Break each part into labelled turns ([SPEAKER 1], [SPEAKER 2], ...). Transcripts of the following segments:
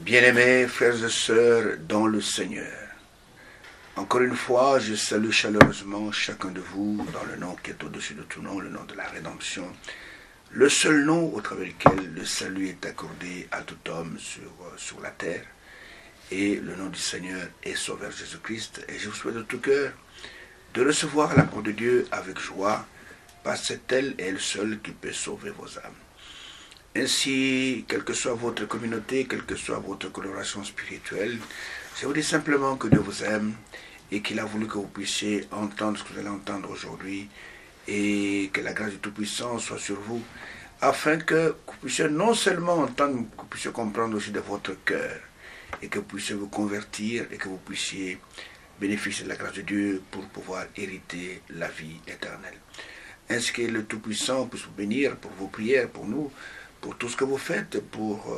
[SPEAKER 1] Bien-aimés frères et sœurs dans le Seigneur, encore une fois, je salue chaleureusement chacun de vous dans le nom qui est au-dessus de tout nom, le nom de la rédemption, le seul nom au travers duquel le salut est accordé à tout homme sur la terre, et le nom du Seigneur est Sauveur Jésus-Christ. Et je vous souhaite de tout cœur de recevoir la parole de Dieu avec joie, parce que c'est elle et elle seule qui peut sauver vos âmes. Ainsi, quelle que soit votre communauté, quelle que soit votre coloration spirituelle, je vous dis simplement que Dieu vous aime et qu'il a voulu que vous puissiez entendre ce que vous allez entendre aujourd'hui et que la grâce du Tout-Puissant soit sur vous, afin que vous puissiez non seulement entendre, que vous puissiez comprendre aussi de votre cœur et que vous puissiez vous convertir et que vous puissiez bénéficier de la grâce de Dieu pour pouvoir hériter la vie éternelle. Ainsi que le Tout-Puissant puisse vous bénir pour vos prières, pour nous, pour tout ce que vous faites, pour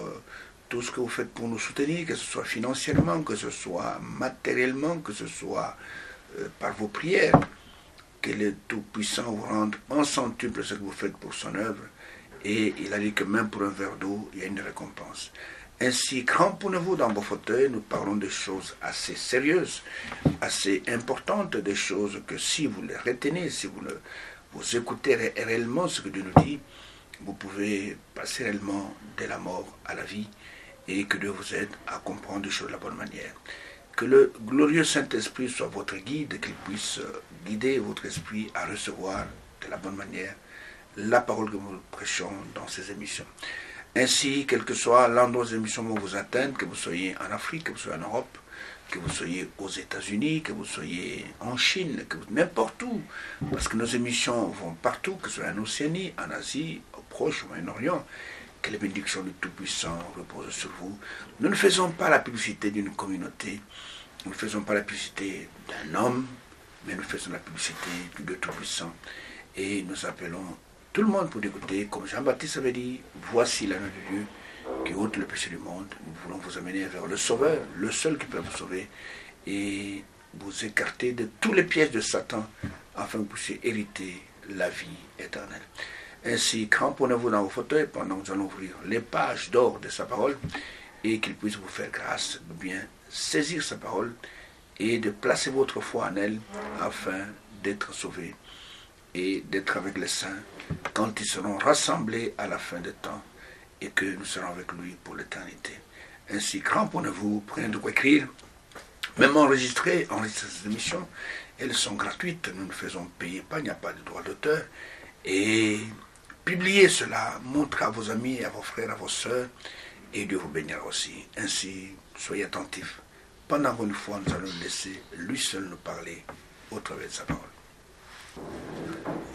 [SPEAKER 1] tout ce que vous faites pour nous soutenir, que ce soit financièrement, que ce soit matériellement, que ce soit par vos prières, que le Tout-Puissant vous rende en centuple ce que vous faites pour son œuvre. Et il a dit que même pour un verre d'eau, il y a une récompense. Ainsi, cramponnez-vous dans vos fauteuils, nous parlons de choses assez sérieuses, assez importantes, des choses que si vous les retenez, si vous écoutez réellement ce que Dieu nous dit, vous pouvez passer réellement de la mort à la vie et que Dieu vous aide à comprendre les choses de la bonne manière. Que le glorieux Saint-Esprit soit votre guide, qu'il puisse guider votre esprit à recevoir de la bonne manière la parole que nous prêchons dans ces émissions. Ainsi, quel que soit l'endroit des émissions où vous atteignent, que vous soyez en Afrique, que vous soyez en Europe, que vous soyez aux États-Unis, que vous soyez en Chine, que n'importe où, parce que nos émissions vont partout, que ce soit en Océanie, en Asie, au Proche, au Moyen-Orient, que les bénédictions du Tout-Puissant reposent sur vous. Nous ne faisons pas la publicité d'une communauté, nous ne faisons pas la publicité d'un homme, mais nous faisons la publicité du Dieu Tout-Puissant. Et nous appelons tout le monde pour écouter, comme Jean-Baptiste avait dit, voici l'agneau de Dieu qui ôte le péché du monde. Nous voulons vous amener vers le Sauveur, le seul qui peut vous sauver, et vous écarter de tous les pièges de Satan, afin que vous puissiez hériter la vie éternelle. Ainsi, cramponnez-vous dans vos fauteuils pendant que nous allons ouvrir les pages d'or de sa parole, et qu'il puisse vous faire grâce de bien saisir sa parole, et de placer votre foi en elle, afin d'être sauvés, et d'être avec les saints, quand ils seront rassemblés à la fin des temps, et que nous serons avec lui pour l'éternité. Ainsi, cramponnez-vous, prenez de quoi écrire, même enregistrer ces émissions, elles sont gratuites, nous ne faisons payer pas, il n'y a pas de droit d'auteur, et publiez cela, montrez à vos amis, à vos frères, à vos sœurs, et Dieu vous bénira aussi. Ainsi, soyez attentifs. Pendant une fois, nous allons laisser lui seul nous parler au travers de sa parole.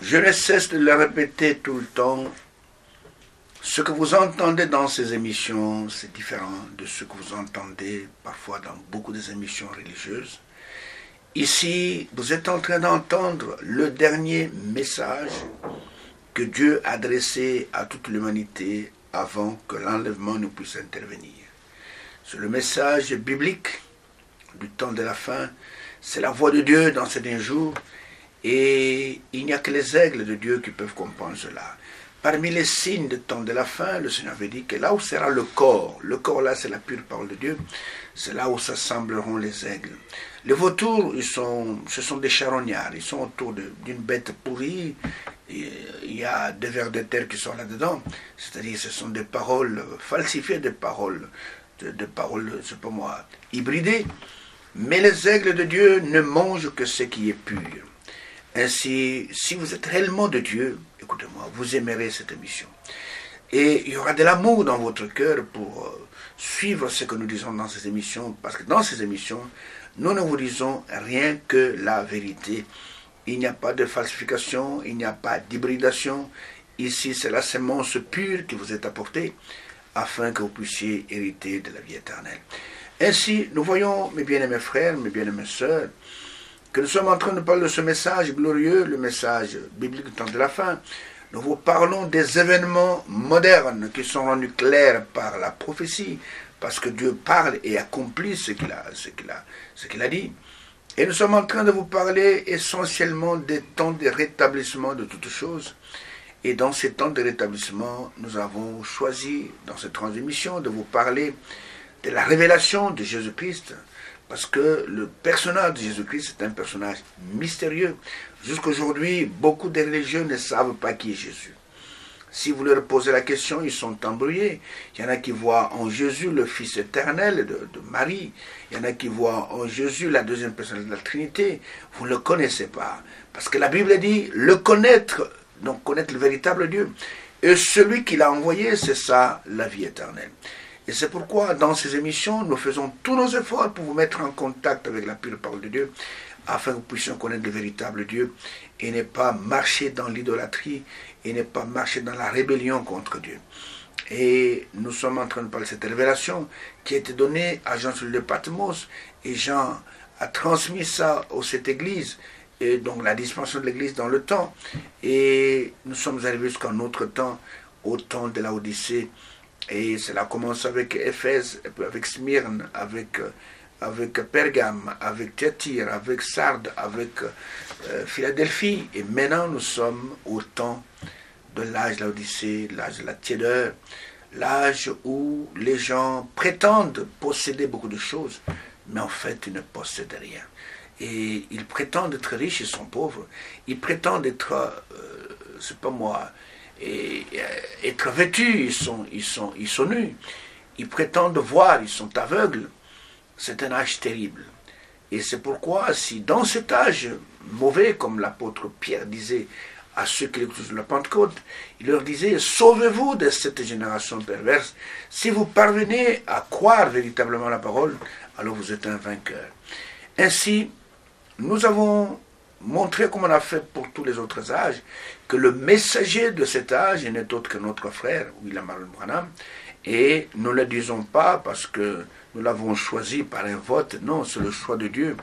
[SPEAKER 1] Je ne cesse de le répéter tout le temps. Ce que vous entendez dans ces émissions, c'est différent de ce que vous entendez parfois dans beaucoup des émissions religieuses. Ici, vous êtes en train d'entendre le dernier message que Dieu a adressé à toute l'humanité avant que l'enlèvement ne puisse intervenir. C'est le message biblique du temps de la fin. C'est la voix de Dieu dans ces derniers jours. Et il n'y a que les aigles de Dieu qui peuvent comprendre cela. Parmi les signes du temps de la fin, le Seigneur avait dit que là où sera le corps là c'est la pure parole de Dieu, c'est là où s'assembleront les aigles. Les vautours, ce sont des charognards, ils sont autour d'une bête pourrie, et il y a des vers de terre qui sont là-dedans, c'est-à-dire ce sont des paroles falsifiées, des paroles, je sais pas moi, hybridées, mais les aigles de Dieu ne mangent que ce qui est pur. Ainsi, si vous êtes réellement de Dieu, écoutez-moi, vous aimerez cette émission. Et il y aura de l'amour dans votre cœur pour suivre ce que nous disons dans ces émissions, parce que dans ces émissions, nous ne vous disons rien que la vérité. Il n'y a pas de falsification, il n'y a pas d'hybridation. Ici, c'est la sémence pure qui vous est apportée, afin que vous puissiez hériter de la vie éternelle. Ainsi, nous voyons, mes bien-aimés frères, mes bien-aimées sœurs, que nous sommes en train de parler de ce message glorieux, le message biblique du temps de la fin. Nous vous parlons des événements modernes qui sont rendus clairs par la prophétie, parce que Dieu parle et accomplit ce qu'il a dit. Et nous sommes en train de vous parler essentiellement des temps de rétablissement de toutes choses. Et dans ces temps de rétablissement, nous avons choisi, dans cette transmission, de vous parler de la révélation de Jésus-Christ. Parce que le personnage de Jésus-Christ est un personnage mystérieux. Jusqu'aujourd'hui, beaucoup de religieux ne savent pas qui est Jésus. Si vous leur posez la question, ils sont embrouillés. Il y en a qui voient en Jésus le Fils éternel de Marie. Il y en a qui voient en Jésus la deuxième personne de la Trinité. Vous ne le connaissez pas. Parce que la Bible dit le connaître, donc connaître le véritable Dieu. Et celui qui l'a envoyé, c'est ça, la vie éternelle. Et c'est pourquoi, dans ces émissions, nous faisons tous nos efforts pour vous mettre en contact avec la pure parole de Dieu, afin que vous puissiez connaître le véritable Dieu et ne pas marcher dans l'idolâtrie et ne pas marcher dans la rébellion contre Dieu. Et nous sommes en train de parler de cette révélation qui a été donnée à Jean sur le Patmos, et Jean a transmis ça à cette église, et donc la dispensation de l'église dans le temps. Et nous sommes arrivés jusqu'à notre temps, au temps de la Odyssée. Et cela commence avec Éphèse, avec Smyrne, avec Pergame, avec Thyatire, avec Sardes, avec Philadelphie. Et maintenant, nous sommes au temps de l'âge de l'Odyssée, l'âge de la tiédeur, l'âge où les gens prétendent posséder beaucoup de choses, mais en fait, ils ne possèdent rien. Et ils prétendent être riches, ils sont pauvres. Ils prétendent être, c'est pas moi, être vêtus, ils sont nus. Ils prétendent voir, ils sont aveugles. C'est un âge terrible. Et c'est pourquoi, si dans cet âge mauvais, comme l'apôtre Pierre disait à ceux qui l'écoutaient sur la Pentecôte, il leur disait, sauvez-vous de cette génération perverse. Si vous parvenez à croire véritablement la parole, alors vous êtes un vainqueur. Ainsi, nous avons montré, comme on a fait pour tous les autres âges, que le messager de cet âge n'est autre que notre frère, William Marion Branham, et nous ne le disons pas parce que nous l'avons choisi par un vote, non, c'est le choix de Dieu.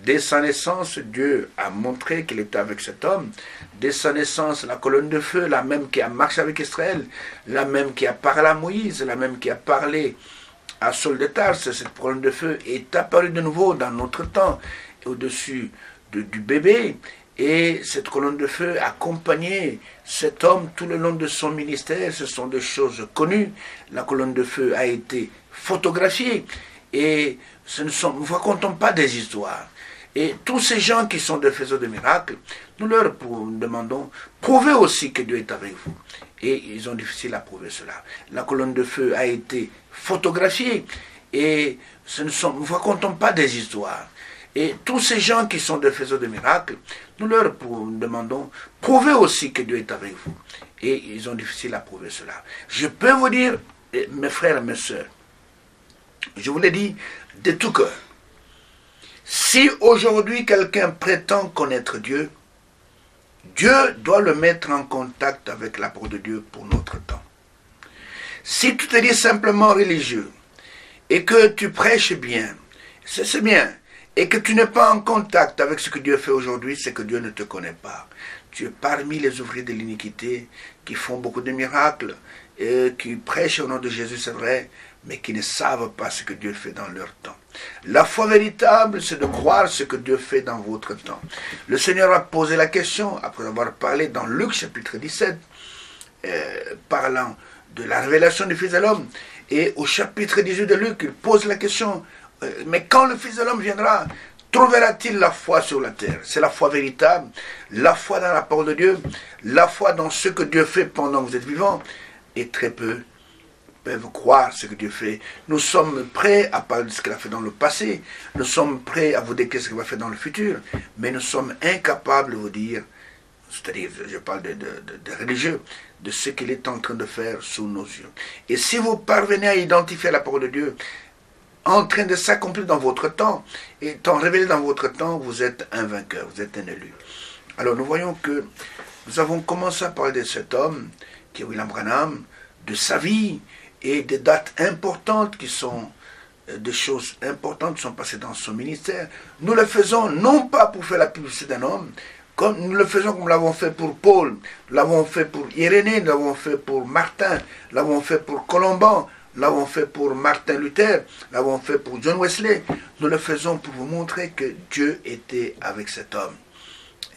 [SPEAKER 1] Dès sa naissance, Dieu a montré qu'il était avec cet homme. Dès sa naissance, la colonne de feu, la même qui a marché avec Israël, la même qui a parlé à Moïse, la même qui a parlé à Saul de Tarse, cette colonne de feu est apparue de nouveau dans notre temps, au-dessus du bébé. Et cette colonne de feu accompagnait cet homme tout le long de son ministère. Ce sont des choses connues. La colonne de feu a été photographiée. Et nous ne racontons pas des histoires. Et tous ces gens qui sont des faiseurs de miracles, nous leur demandons, prouvez aussi que Dieu est avec vous. Et ils ont difficile à prouver cela. La colonne de feu a été photographiée. Et nous ne racontons pas des histoires. Et tous ces gens qui sont des faiseurs de miracles, nous leur demandons, prouvez aussi que Dieu est avec vous. Et ils ont difficile à prouver cela. Je peux vous dire, mes frères et mes sœurs, je vous l'ai dit de tout cœur, si aujourd'hui quelqu'un prétend connaître Dieu, Dieu doit le mettre en contact avec la parole de Dieu pour notre temps. Si tu te dis simplement religieux, et que tu prêches bien, c'est bien, et que tu n'es pas en contact avec ce que Dieu fait aujourd'hui, c'est que Dieu ne te connaît pas. Tu es parmi les ouvriers de l'iniquité qui font beaucoup de miracles, et qui prêchent au nom de Jésus, c'est vrai, mais qui ne savent pas ce que Dieu fait dans leur temps. La foi véritable, c'est de croire ce que Dieu fait dans votre temps. Le Seigneur a posé la question, après avoir parlé dans Luc chapitre 17, parlant de la révélation du Fils de l'homme, et au chapitre 18 de Luc, il pose la question, mais quand le Fils de l'homme viendra, trouvera-t-il la foi sur la terre? C'est la foi véritable, la foi dans la parole de Dieu, la foi dans ce que Dieu fait pendant que vous êtes vivant, et très peu peuvent croire ce que Dieu fait. Nous sommes prêts à parler de ce qu'il a fait dans le passé, nous sommes prêts à vous décrire ce qu'il va faire dans le futur, mais nous sommes incapables de vous dire, c'est-à-dire, je parle de religieux, de ce qu'il est en train de faire sous nos yeux. Et si vous parvenez à identifier la parole de Dieu, en train de s'accomplir dans votre temps, étant révélé dans votre temps, vous êtes un vainqueur, vous êtes un élu. Alors nous voyons que nous avons commencé à parler de cet homme, qui est William Branham, de sa vie, et des dates importantes qui sont, des choses importantes qui sont passées dans son ministère. Nous le faisons non pas pour faire la publicité d'un homme, comme nous le faisons comme nous l'avons fait pour Paul, nous l'avons fait pour Irénée, nous l'avons fait pour Martin, nous l'avons fait pour Colomban, nous l'avons fait pour Martin Luther, nous l'avons fait pour John Wesley. Nous le faisons pour vous montrer que Dieu était avec cet homme.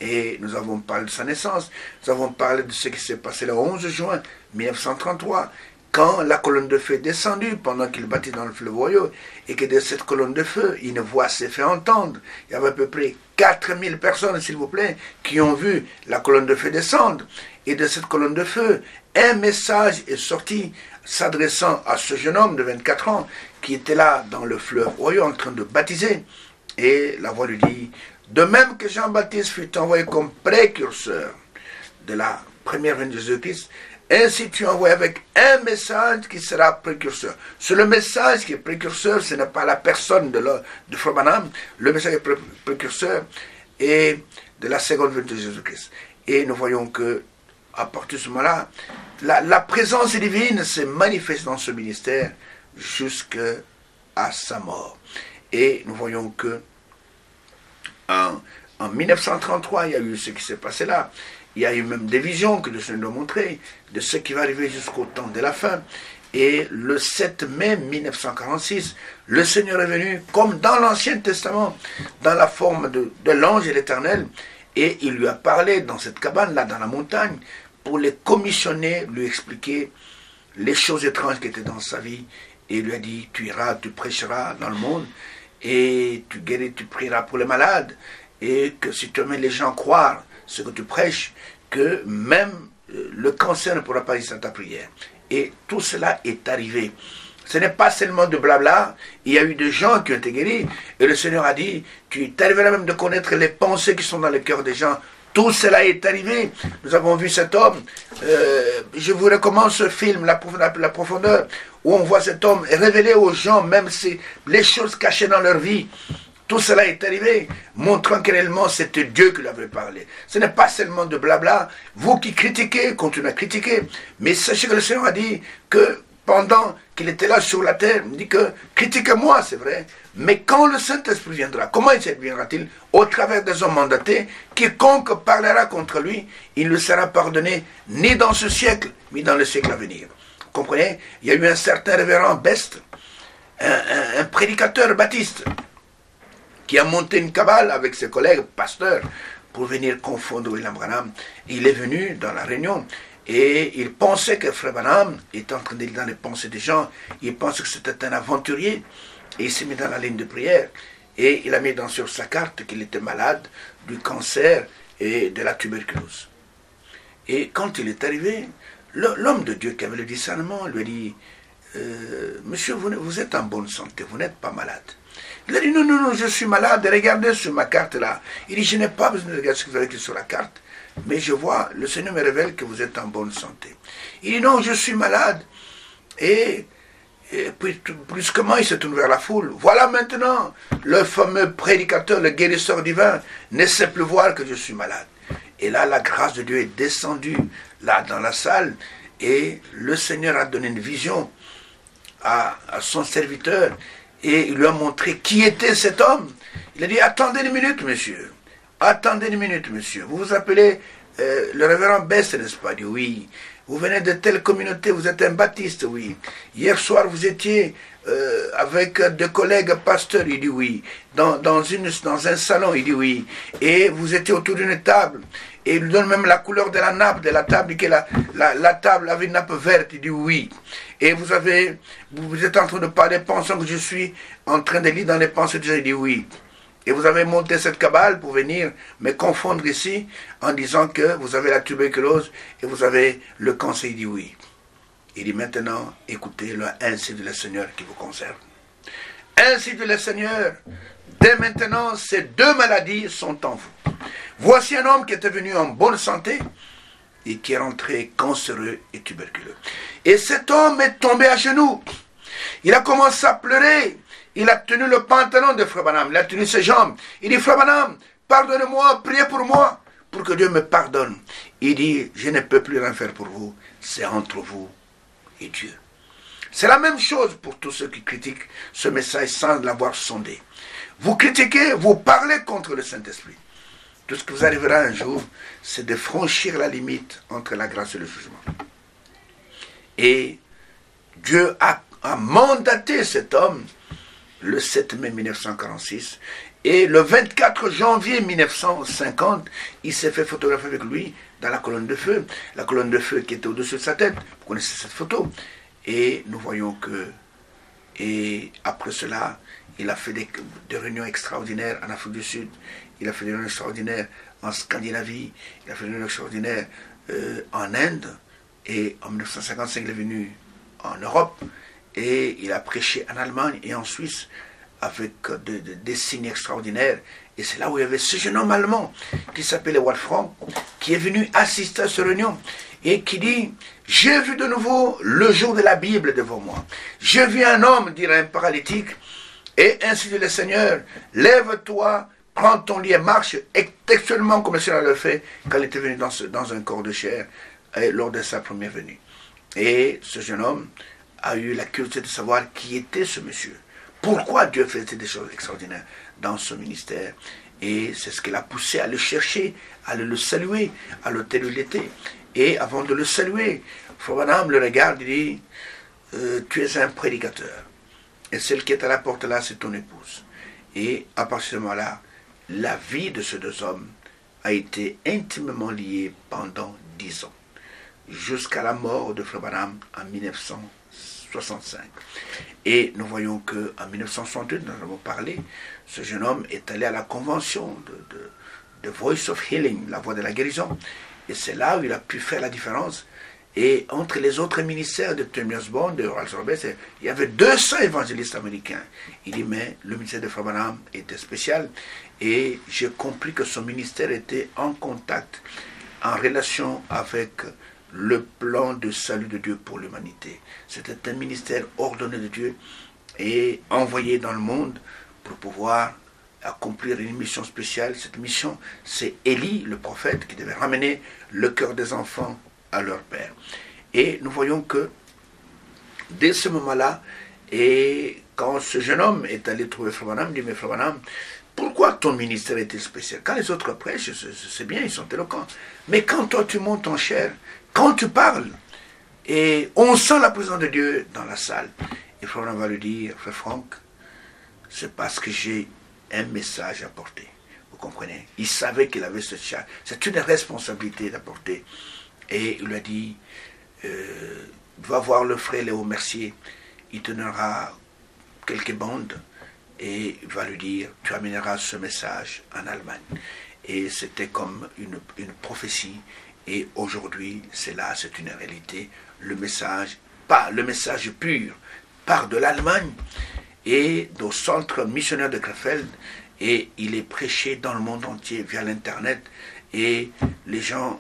[SPEAKER 1] Et nous avons parlé de sa naissance, nous avons parlé de ce qui s'est passé le 11 juin 1933, quand la colonne de feu est descendue pendant qu'il battit dans le fleuve Ohio, et que de cette colonne de feu, une voix s'est fait entendre. Il y avait à peu près 4000 personnes, s'il vous plaît, qui ont vu la colonne de feu descendre. Et de cette colonne de feu, un message est sorti s'adressant à ce jeune homme de 24 ans qui était là dans le fleuve Ohio en train de baptiser. Et la voix lui dit, de même que Jean-Baptiste fut envoyé comme précurseur de la première venue de Jésus-Christ, ainsi tu envoies avec un message qui sera précurseur. C'est le message qui est précurseur, ce n'est pas la personne de Frère Branham. Le message est précurseur et de la seconde venue de Jésus-Christ. Et nous voyons que à partir de ce moment-là, la présence divine se manifeste dans ce ministère jusqu'à sa mort. Et nous voyons que en 1933, il y a eu ce qui s'est passé là. Il y a eu même des visions que le Seigneur nous a montrées de ce qui va arriver jusqu'au temps de la fin. Et le 7 mai 1946, le Seigneur est venu comme dans l'Ancien Testament, dans la forme de l'ange et l'Éternel. Et il lui a parlé dans cette cabane-là, dans la montagne, pour les commissionner, lui expliquer les choses étranges qui étaient dans sa vie. Et il lui a dit, tu iras, tu prêcheras dans le monde, et tu guéris, tu prieras pour les malades, et que si tu amènes les gens à croire ce que tu prêches, que même le cancer ne pourra pas résister à ta prière. Et tout cela est arrivé. Ce n'est pas seulement de blabla, il y a eu des gens qui ont été guéris, et le Seigneur a dit, tu t'arriveras même de connaître les pensées qui sont dans le cœur des gens. Tout cela est arrivé. Nous avons vu cet homme. Je vous recommande ce film, La Profondeur, où on voit cet homme révéler aux gens, même si les choses cachées dans leur vie. Tout cela est arrivé, montrant que réellement c'était Dieu qui lui avait parlé. Ce n'est pas seulement de blabla. Vous qui critiquez, continuez à critiquer. Mais sachez que le Seigneur a dit que pendant qu'il était là sur la terre, il dit que critiquez-moi, c'est vrai. Mais quand le Saint-Esprit viendra, comment il viendra-t-il? Au travers des hommes mandatés, quiconque parlera contre lui, il ne sera pardonné ni dans ce siècle, ni dans le siècle à venir. Vous comprenez? Il y a eu un certain révérend Best, un prédicateur baptiste, qui a monté une cabale avec ses collègues pasteurs pour venir confondre William Branham. Il est venu dans la réunion et il pensait que Frère Branham était en train de lire dans les pensées des gens. Il pensait que c'était un aventurier et il s'est mis dans la ligne de prière et il a mis sur sa carte qu'il était malade du cancer et de la tuberculose. Et quand il est arrivé, l'homme de Dieu qui avait le discernement lui a dit monsieur, vous êtes en bonne santé, vous n'êtes pas malade. Il a dit, non, je suis malade, regardez sur ma carte là. Il dit, je n'ai pas besoin de regarder ce que vous avez écrit sur la carte, mais je vois, le Seigneur me révèle que vous êtes en bonne santé. Il dit, non, je suis malade. Et puis, brusquement, il se tourne vers la foule. Voilà maintenant, le fameux prédicateur, le guérisseur divin, ne sait plus voir que je suis malade. Et là, la grâce de Dieu est descendue, là, dans la salle, et le Seigneur a donné une vision à son serviteur, et il lui a montré qui était cet homme. Il a dit, attendez une minute, monsieur. Attendez une minute, monsieur. Vous vous appelez le révérend Best, n'est-ce pas? Il dit, oui. Vous venez de telle communauté, vous êtes un baptiste, oui. Hier soir, vous étiez avec deux collègues pasteurs, il dit oui. Dans un salon, il dit oui. Et vous étiez autour d'une table. Et il lui donne même la couleur de la nappe de la table, que la table avait une nappe verte, il dit oui. Et vous êtes en train de parler, pensant que je suis en train de lire dans les pensées de gens, il dit oui. Et vous avez monté cette cabale pour venir me confondre ici en disant que vous avez la tuberculose et vous avez le cancer, il dit oui. Il dit maintenant, écoutez-le, ainsi dit le Seigneur qui vous concerne. Ainsi dit le Seigneur, dès maintenant, ces deux maladies sont en vous. Voici un homme qui était venu en bonne santé et qui est rentré cancéreux et tuberculeux. Et cet homme est tombé à genoux. Il a commencé à pleurer. Il a tenu le pantalon de Frère Branham. Il a tenu ses jambes. Il dit, Frère Branham, pardonnez-moi, priez pour moi, pour que Dieu me pardonne. Il dit, je ne peux plus rien faire pour vous. C'est entre vous et Dieu. C'est la même chose pour tous ceux qui critiquent ce message sans l'avoir sondé. Vous critiquez, vous parlez contre le Saint-Esprit. Tout ce qui vous arrivera un jour, c'est de franchir la limite entre la grâce et le jugement. Et Dieu a mandaté cet homme le 7 mai 1946. Et le 24 janvier 1950, il s'est fait photographier avec lui dans la colonne de feu. La colonne de feu qui était au-dessus de sa tête. Vous connaissez cette photo. Et nous voyons que, et après cela, il a fait des réunions extraordinaires en Afrique du Sud, il a fait des réunions extraordinaires en Scandinavie, il a fait des réunions extraordinaires en Inde, et en 1955 il est venu en Europe, et il a prêché en Allemagne et en Suisse avec des signes extraordinaires. Et c'est là où il y avait ce jeune homme allemand qui s'appelait Wolfram, qui est venu assister à cette réunion et qui dit: j'ai vu de nouveau le jour de la Bible devant moi. J'ai vu un homme dire à un paralytique, et ainsi dit le Seigneur, lève-toi, prends ton lit et marche, textuellement comme le Seigneur le fait quand il était venu dans un corps de chair lors de sa première venue. Et ce jeune homme a eu la curiosité de savoir qui était ce monsieur. Pourquoi Dieu faisait des choses extraordinaires dans ce ministère. Et c'est ce qui l'a poussé à le chercher, à le saluer à l'hôtel où il était. Et avant de le saluer, Frère Branham le regarde et dit: tu es un prédicateur. Et celle qui est à la porte là, c'est ton épouse. Et à partir de ce moment-là, la vie de ces deux hommes a été intimement liée pendant 10 ans, jusqu'à la mort de Frère Branham en 1965. Et nous voyons qu'en 1962, nous en avons parlé, ce jeune homme est allé à la convention de Voice of Healing, la voix de la guérison. Et c'est là où il a pu faire la différence. Et entre les autres ministères de Thelonious Monk, de Oral Roberts, il y avait 200 évangélistes américains. Il dit: mais le ministère de Frère Branham était spécial. Et j'ai compris que son ministère était en contact, en relation avec le plan de salut de Dieu pour l'humanité. C'était un ministère ordonné de Dieu et envoyé dans le monde pour pouvoir accomplir une mission spéciale. Cette mission, c'est Élie, le prophète, qui devait ramener le cœur des enfants à leur père. Et nous voyons que dès ce moment-là, et quand ce jeune homme est allé trouver Frère Branham, il dit: mais Frère Branham, pourquoi ton ministère était spécial? Quand les autres prêchent, c'est bien, ils sont éloquents. Mais quand toi tu montes en chair, quand tu parles, et on sent la présence de Dieu dans la salle, et Frère Branham va lui dire: Frère Franck, c'est parce que j'ai un message à porter. Vous comprenez? Il savait qu'il avait cette charge. C'est une responsabilité d'apporter. Et il lui a dit: va voir le frère Léo Mercier, il te donnera quelques bandes et il va lui dire: tu amèneras ce message en Allemagne. Et c'était comme une prophétie. Et aujourd'hui, c'est là, c'est une réalité. Le message, pas le message pur, part de l'Allemagne et au centre missionnaire de Krefeld, et il est prêché dans le monde entier via l'Internet. Et les gens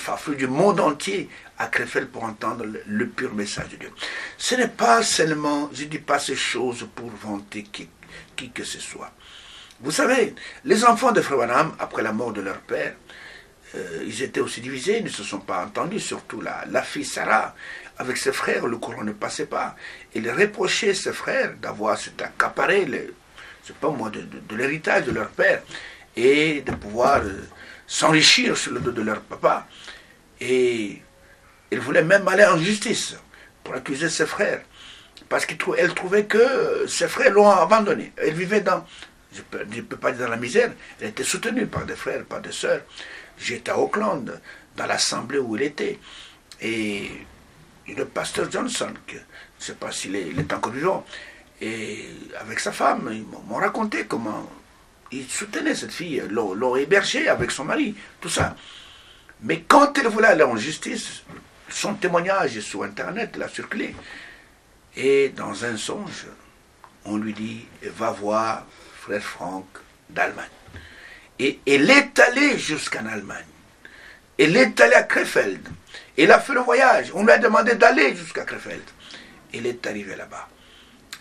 [SPEAKER 1] affluent du monde entier à Krefeld pour entendre le pur message de Dieu. Ce n'est pas seulement, je ne dis pas ces choses pour vanter qui que ce soit. Vous savez, les enfants de Frère Branham, après la mort de leur père, ils étaient aussi divisés, ils ne se sont pas entendus, surtout la fille Sarah, avec ses frères, le courant ne passait pas. Il reprochait ses frères d'avoir cet accaparé, c'est pas moi, de l'héritage de leur père, et de pouvoir s'enrichir sur le dos de leur papa. Et il voulait même aller en justice pour accuser ses frères, parce qu'elle trouvait que ses frères l'ont abandonné. Elle vivait dans, je ne peux pas dire dans la misère, elle était soutenue par des frères, par des sœurs. J'étais à Auckland, dans l'assemblée où il était, et le pasteur Johnson, je ne sais pas s'il est encore vivant, et avec sa femme, ils m'ont raconté comment il soutenait cette fille, l'ont hébergée avec son mari, tout ça. Mais quand elle voulait aller en justice, son témoignage sur Internet l'a circulé. Et dans un songe, on lui dit: va voir Frère Franck d'Allemagne. Et elle est allée jusqu'en Allemagne. Elle est allée à Krefeld. Elle a fait le voyage. On lui a demandé d'aller jusqu'à Krefeld. Elle est arrivée là-bas.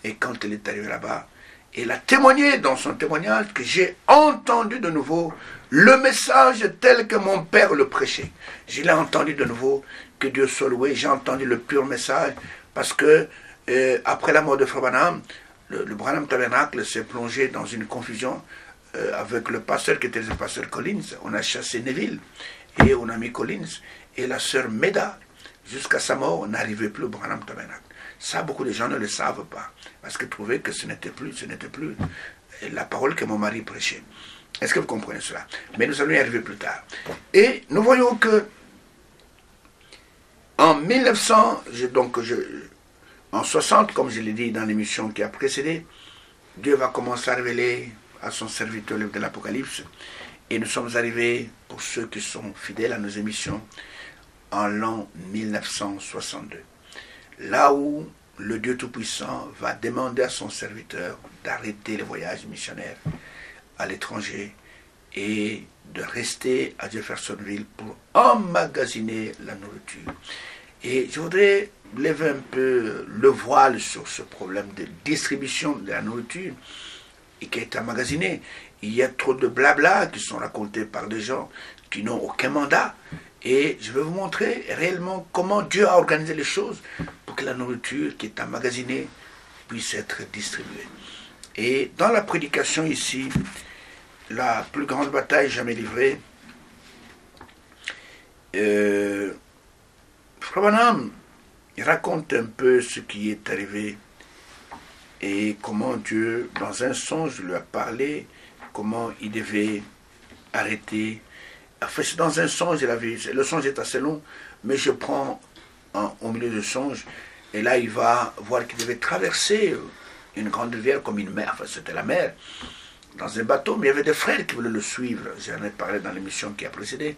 [SPEAKER 1] Et quand elle est arrivée là-bas, elle a témoigné dans son témoignage que j'ai entendu de nouveau le message tel que mon père le prêchait. Je l'ai entendu de nouveau, que Dieu soit loué. J'ai entendu le pur message parce que après la mort de Frère Branham, le Branham Tabernacle s'est plongé dans une confusion avec le pasteur qui était le pasteur Collins. On a chassé Neville et on a mis Collins. Et la sœur Meda, jusqu'à sa mort, n'arrivait plus au Branham Tabernacle. Ça, beaucoup de gens ne le savent pas, parce qu'ils trouvaient que ce n'était plus la parole que mon mari prêchait. Est-ce que vous comprenez cela? Mais nous allons y arriver plus tard. Et nous voyons que en 1900, En 60, comme je l'ai dit dans l'émission qui a précédé, Dieu va commencer à révéler à son serviteur le livre de l'Apocalypse. Et nous sommes arrivés, pour ceux qui sont fidèles à nos émissions, en l'an 1962. Là où le Dieu Tout-Puissant va demander à son serviteur d'arrêter les voyages missionnaires à l'étranger et de rester à Jeffersonville pour emmagasiner la nourriture. Et je voudrais lever un peu le voile sur ce problème de distribution de la nourriture et qui est emmagasinée. Il y a trop de blabla qui sont racontés par des gens qui n'ont aucun mandat. Et je vais vous montrer réellement comment Dieu a organisé les choses pour que la nourriture qui est emmagasinée puisse être distribuée. Et dans la prédication ici, la plus grande bataille jamais livrée, Frère Branham, il raconte un peu ce qui est arrivé et comment Dieu, dans un songe, lui a parlé, comment il devait arrêter. Enfin, c'est dans un songe, le songe est assez long, mais je prends au milieu du songe, et là il va voir qu'il devait traverser une grande rivière comme une mer, enfin c'était la mer, dans un bateau, mais il y avait des frères qui voulaient le suivre, j'en ai parlé dans l'émission qui a précédé,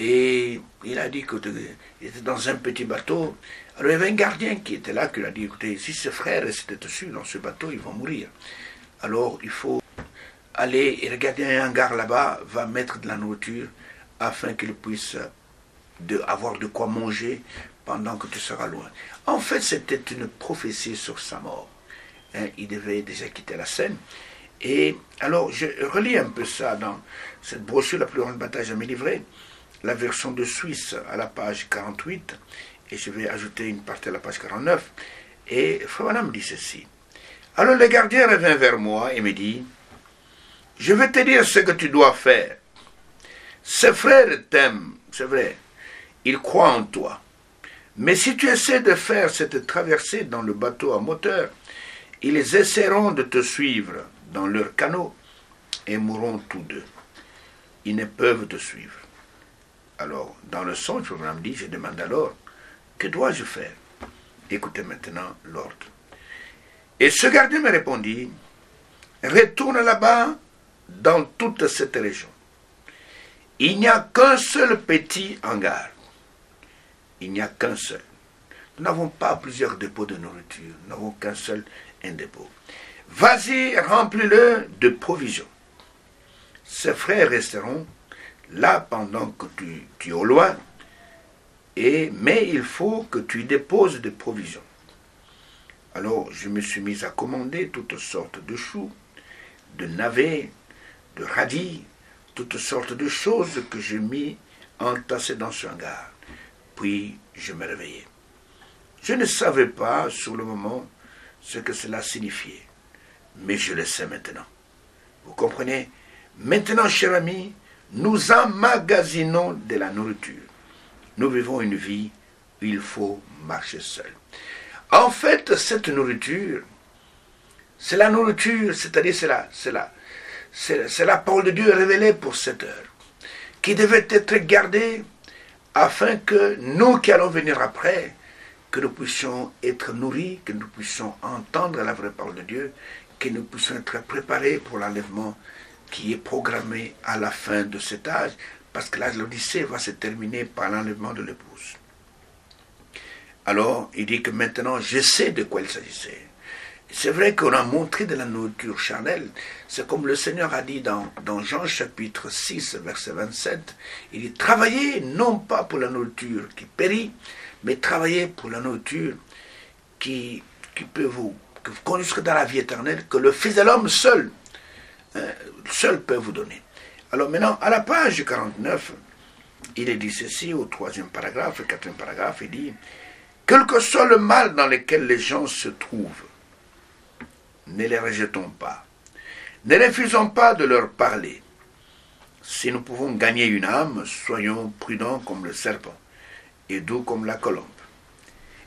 [SPEAKER 1] et il a dit qu'il était dans un petit bateau. Alors il y avait un gardien qui était là, qui lui a dit, écoutez, si ces frères restent dessus dans ce bateau, ils vont mourir. Alors il faut aller et regarder un hangar là-bas, va mettre de la nourriture afin qu'ils puissent avoir de quoi manger pendant que tu seras loin. En fait, c'était une prophétie sur sa mort. Il devait déjà quitter la scène. Et alors, je relis un peu ça dans cette brochure, La plus grande bataille jamais livrée, la version de Suisse à la page 48, et je vais ajouter une partie à la page 49. Et Frère Branham dit ceci. Alors le gardien revint vers moi et me dit, je vais te dire ce que tu dois faire. Ces frères t'aiment, c'est vrai, ils croient en toi. Mais si tu essaies de faire cette traversée dans le bateau à moteur, ils essaieront de te suivre dans leur canot et mourront tous deux. Ils ne peuvent te suivre. Alors, dans le songe, le programme dit, je demande alors, que dois-je faire? Écoutez maintenant l'ordre. Et ce gardien me répondit, retourne là-bas dans toute cette région. Il n'y a qu'un seul petit hangar. Il n'y a qu'un seul. Nous n'avons pas plusieurs dépôts de nourriture. Nous n'avons qu'un seul dépôt. Vas-y, remplis-le de provisions. Ses frères resteront là pendant que tu es au loin, mais il faut que tu déposes des provisions. Alors je me suis mis à commander toutes sortes de choux, de navets, de radis, toutes sortes de choses que je mis entassées dans ce hangar. Puis je me réveillai. Je ne savais pas sur le moment ce que cela signifiait, mais je le sais maintenant. Vous comprenez? Maintenant, cher ami, nous emmagasinons de la nourriture. Nous vivons une vie où il faut marcher seul. En fait, cette nourriture, c'est la nourriture, c'est-à-dire c'est la parole de Dieu révélée pour cette heure, qui devait être gardée afin que nous qui allons venir après, que nous puissions être nourris, que nous puissions entendre la vraie parole de Dieu, que nous puissions être préparés pour l'enlèvement qui est programmé à la fin de cet âge, parce que l'âge de l'Odyssée va se terminer par l'enlèvement de l'épouse. Alors, il dit que maintenant, je sais de quoi il s'agissait. C'est vrai qu'on a montré de la nourriture charnelle. C'est comme le Seigneur a dit dans Jean chapitre 6, verset 27. Il dit, travaillez non pas pour la nourriture qui périt, mais travaillez pour la nourriture qui peut vous conduire dans la vie éternelle, que le Fils de l'homme seul peut vous donner. Alors maintenant, à la page 49, il est dit ceci, au 3e paragraphe, le 4e paragraphe, il dit, quel que soit le mal dans lequel les gens se trouvent, ne les rejetons pas. Ne refusons pas de leur parler. Si nous pouvons gagner une âme, soyons prudents comme le serpent et doux comme la colombe.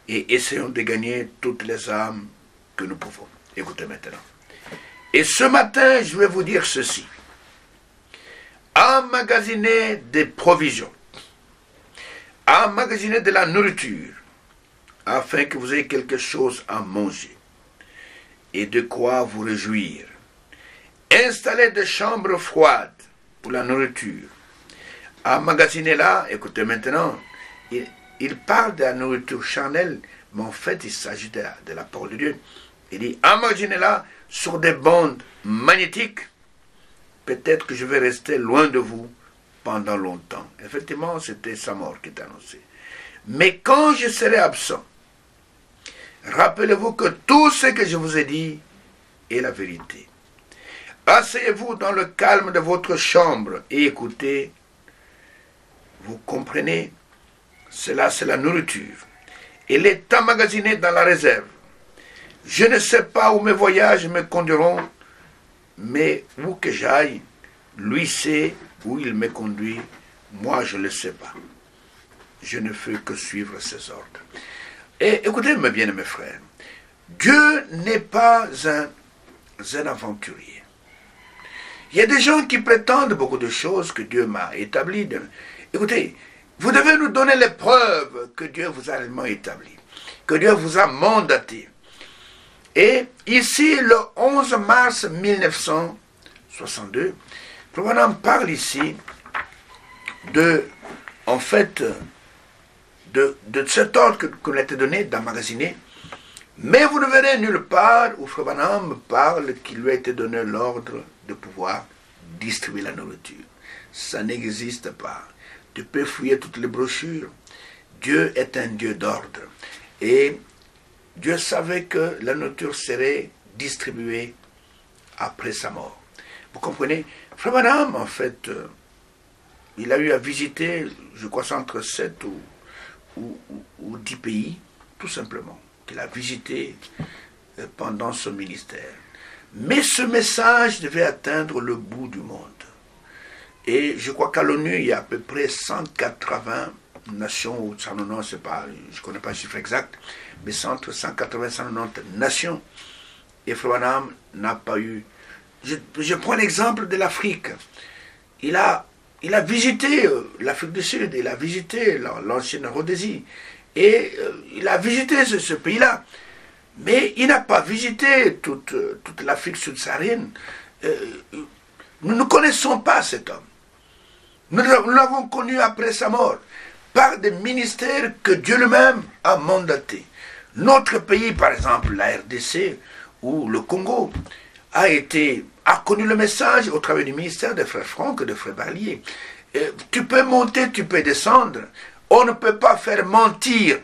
[SPEAKER 1] Et essayons de gagner toutes les âmes que nous pouvons. Écoutez maintenant. Et ce matin, je vais vous dire ceci. Emmagasiner des provisions. Emmagasiner de la nourriture. afin que vous ayez quelque chose à manger et de quoi vous réjouir. Installez des chambres froides pour la nourriture. Emmagasinez-la, écoutez maintenant, il parle de la nourriture charnelle, mais en fait il s'agit de la parole de Dieu. Il dit, emmagasinez-la sur des bandes magnétiques. Peut-être que je vais rester loin de vous pendant longtemps. Effectivement, c'était sa mort qui est annoncée. Mais quand je serai absent, rappelez-vous que tout ce que je vous ai dit est la vérité. Asseyez-vous dans le calme de votre chambre et écoutez. Vous comprenez? Cela, c'est la nourriture. Elle est emmagasinée dans la réserve. Je ne sais pas où mes voyages me conduiront, mais où que j'aille, lui sait où il me conduit. Moi, je ne le sais pas. Je ne fais que suivre ses ordres. Et écoutez, mes bien-aimés frères, Dieu n'est pas un aventurier. Il y a des gens qui prétendent beaucoup de choses que Dieu m'a établies. Écoutez, vous devez nous donner les preuves que Dieu vous a réellement établies, que Dieu vous a mandaté. Et ici, le 11 mars 1962, Branham parle ici de cet ordre qu'on a été donné d'emmagasiner. Mais vous ne verrez nulle part où Branham parle qu'il lui a été donné l'ordre de pouvoir distribuer la nourriture. Ça n'existe pas. Tu peux fouiller toutes les brochures. Dieu est un Dieu d'ordre. Et Dieu savait que la nourriture serait distribuée après sa mort. Vous comprenez? Frère Branham, en fait, il a eu à visiter, je crois, entre 7 ou 10 pays, tout simplement, qu'il a visité pendant son ministère. Mais ce message devait atteindre le bout du monde. Et je crois qu'à l'ONU, il y a à peu près 180 nations, ou 190, je ne connais pas le chiffre exact, mais c'est entre 180 et 190 nations. Et Frère Branham n'a pas eu... Je prends l'exemple de l'Afrique. Il a visité l'Afrique du Sud, il a visité l'ancienne Rhodésie, et il a visité ce pays-là. Mais il n'a pas visité toute l'Afrique subsaharienne. Nous ne connaissons pas cet homme. Nous l'avons connu après sa mort, par des ministères que Dieu lui-même a mandatés. Notre pays, par exemple, la RDC ou le Congo, a connu le message au travers du ministère de Frère Franck et de Frère Barlier. Tu peux monter, tu peux descendre. On ne peut pas faire mentir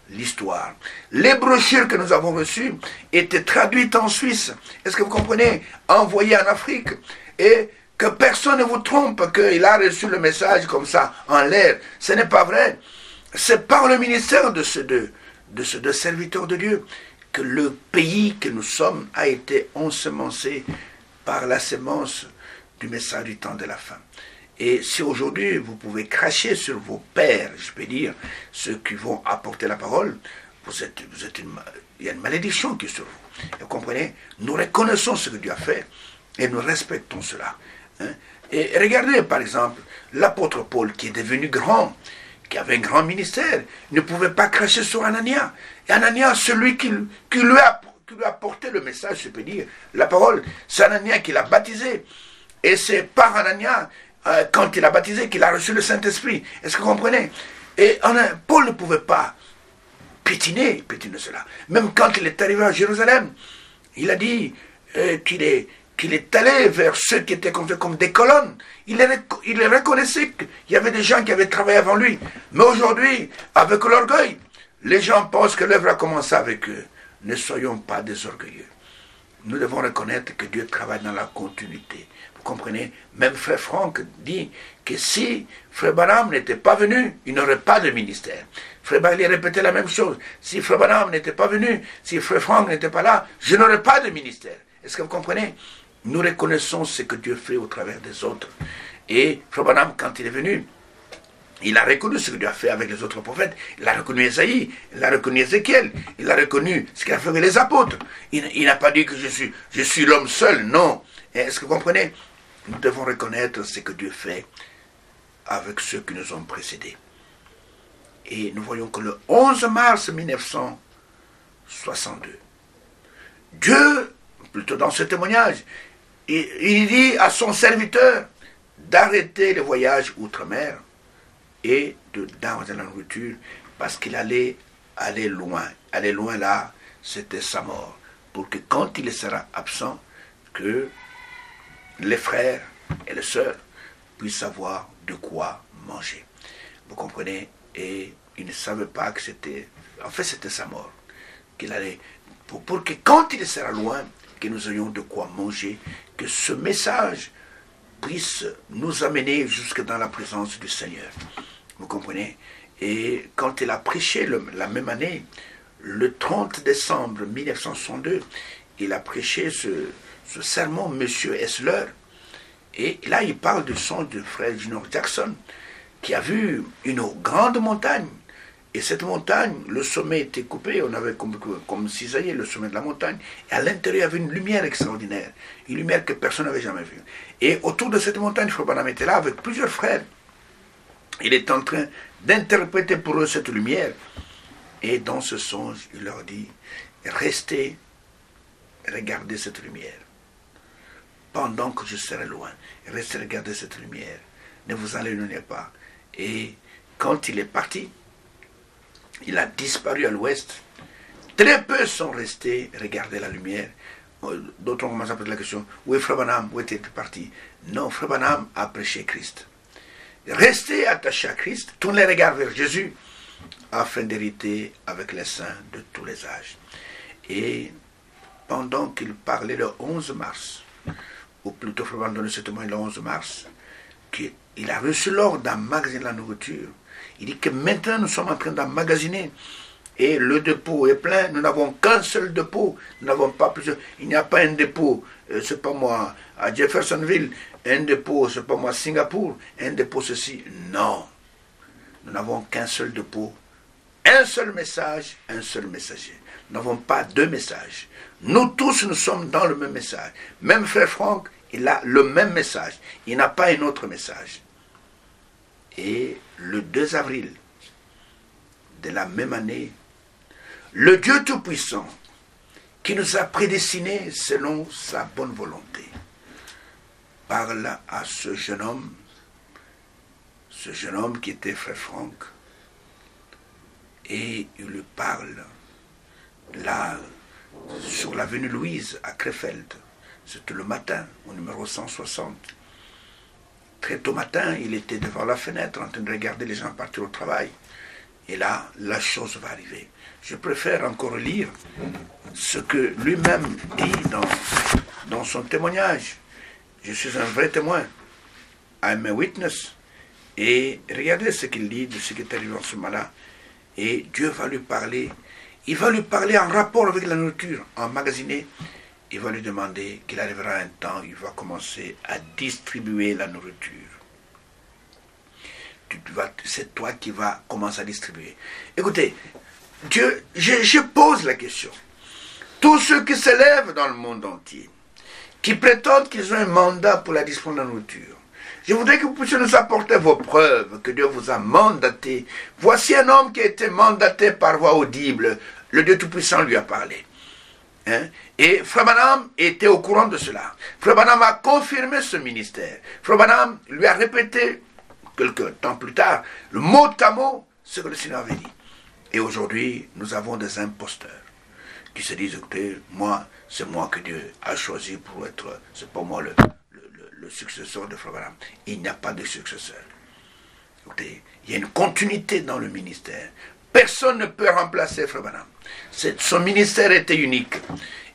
[SPEAKER 1] l'histoire. Les brochures que nous avons reçues étaient traduites en Suisse. Est-ce que vous comprenez? Envoyées en Afrique. Et que personne ne vous trompe qu'il a reçu le message comme ça, en l'air. Ce n'est pas vrai. C'est par le ministère de ces deux serviteurs de Dieu que le pays que nous sommes a été ensemencé par la sémence du message du temps de la fin. Et si aujourd'hui vous pouvez cracher sur vos pères, je peux dire, ceux qui vont apporter la parole, il y a une malédiction qui est sur vous. Et vous comprenez? Nous reconnaissons ce que Dieu a fait et nous respectons cela. Hein? Et regardez par exemple l'apôtre Paul qui est devenu grand, qui avait un grand ministère, ne pouvait pas cracher sur Anania. Et Anania, celui qui lui a porté le message, je peux dire, la parole, c'est Anania qui l'a baptisé. Et c'est par Anania, quand il a baptisé, qu'il a reçu le Saint-Esprit. Est-ce que vous comprenez? Et Paul ne pouvait pas piétiner cela. Même quand il est arrivé à Jérusalem, il a dit qu'il est allé vers ceux qui étaient comme des colonnes. Il reconnaissait qu'il y avait des gens qui avaient travaillé avant lui. Mais aujourd'hui, avec l'orgueil, les gens pensent que l'œuvre a commencé avec eux. Ne soyons pas des orgueilleux. Nous devons reconnaître que Dieu travaille dans la continuité. Vous comprenez? Même Frère Franck dit que si Frère Branham n'était pas venu, il n'aurait pas de ministère. Frère Barlier répétait la même chose. Si Frère Branham n'était pas venu, si Frère Franck n'était pas là, je n'aurais pas de ministère. Est-ce que vous comprenez? Nous reconnaissons ce que Dieu fait au travers des autres. Et Frère Branham, quand il est venu, il a reconnu ce que Dieu a fait avec les autres prophètes. Il a reconnu Esaïe, il a reconnu Ézéchiel, il a reconnu ce qu'il a fait avec les apôtres. Il n'a pas dit que je suis l'homme seul, non. Est-ce que vous comprenez? Nous devons reconnaître ce que Dieu fait avec ceux qui nous ont précédés. Et nous voyons que le 11 mars 1962, Dieu, plutôt dans ce témoignage, il dit à son serviteur d'arrêter le voyage outre-mer et d'envoyer la nourriture parce qu'il allait aller loin. Aller loin là, c'était sa mort. Pour que quand il sera absent, que les frères et les sœurs puissent avoir de quoi manger. Vous comprenez? Et il ne savait pas que c'était... En fait, c'était sa mort. Qu'il allait... Pour que quand il sera loin, que nous ayons de quoi manger, que ce message puisse nous amener jusque dans la présence du Seigneur. Vous comprenez? Et quand il a prêché la même année, le 30 décembre 1962, il a prêché ce sermon, Monsieur Esler. Et là, il parle du son du frère Junior Jackson, qui a vu une grande montagne. Et cette montagne, le sommet était coupé, on avait comme cisaillé le sommet de la montagne. Et à l'intérieur, il y avait une lumière extraordinaire, une lumière que personne n'avait jamais vue. Et autour de cette montagne, Frère Branham était là avec plusieurs frères. Il est en train d'interpréter pour eux cette lumière. Et dans ce songe, il leur dit, restez, regardez cette lumière. Pendant que je serai loin, restez, regardez cette lumière. Ne vous en éloignez pas. Et quand il est parti, il a disparu à l'ouest. Très peu sont restés regarder la lumière. D'autres ont commencé à poser la question, où est Frère Branham? Où était-il parti? Non, Frère Branham a prêché Christ. Restez attachés à Christ, tournez les regards vers Jésus, afin d'hériter avec les saints de tous les âges. Et pendant qu'il parlait le 11 mars, ou plutôt Frère Branham donné ce témoin le 11 mars, qu'il a reçu l'ordre d'emmagasiner la nourriture. Il dit que maintenant nous sommes en train d'emmagasiner et le dépôt est plein, nous n'avons qu'un seul dépôt, nous n'avons pas plusieurs. Il n'y a pas un dépôt, c'est pas moi, à Jeffersonville, un dépôt, c'est pas moi, à Singapour, un dépôt ceci. Non, nous n'avons qu'un seul dépôt, un seul message, un seul messager. Nous n'avons pas deux messages. Nous tous, nous sommes dans le même message. Même Frère Franck, il a le même message. Il n'a pas un autre message. Et le 2 avril de la même année, le Dieu Tout-Puissant, qui nous a prédestinés selon sa bonne volonté, parle à ce jeune homme qui était Frère Franck, et il lui parle là, sur l'avenue Louise, à Krefeld. C'était le matin, au numéro 160. Très tôt matin, il était devant la fenêtre en train de regarder les gens partir au travail. Et là, la chose va arriver. Je préfère encore lire ce que lui-même dit dans son témoignage. Je suis un vrai témoin. I'm a witness. Et regardez ce qu'il dit de ce qui est arrivé en ce moment-là. Et Dieu va lui parler. Il va lui parler en rapport avec la nourriture, emmagasinée. Il va lui demander qu'il arrivera un temps où il va commencer à distribuer la nourriture. C'est toi qui vas commencer à distribuer. Écoutez, Dieu, je pose la question. Tous ceux qui s'élèvent dans le monde entier, qui prétendent qu'ils ont un mandat pour la distribution de la nourriture, je voudrais que vous puissiez nous apporter vos preuves que Dieu vous a mandaté. Voici un homme qui a été mandaté par voix audible. Le Dieu Tout-Puissant lui a parlé. Hein? Et Frère Branham était au courant de cela. Frère Branham a confirmé ce ministère. Frère Branham lui a répété, quelques temps plus tard, le mot à mot, ce que le Seigneur avait dit. Et aujourd'hui, nous avons des imposteurs qui se disent, écoutez, moi, c'est moi que Dieu a choisi pour être, c'est pas moi le successeur de Frère Branham. Il n'y a pas de successeur. Écoutez, il y a une continuité dans le ministère. Personne ne peut remplacer Frère Branham. Son ministère était unique.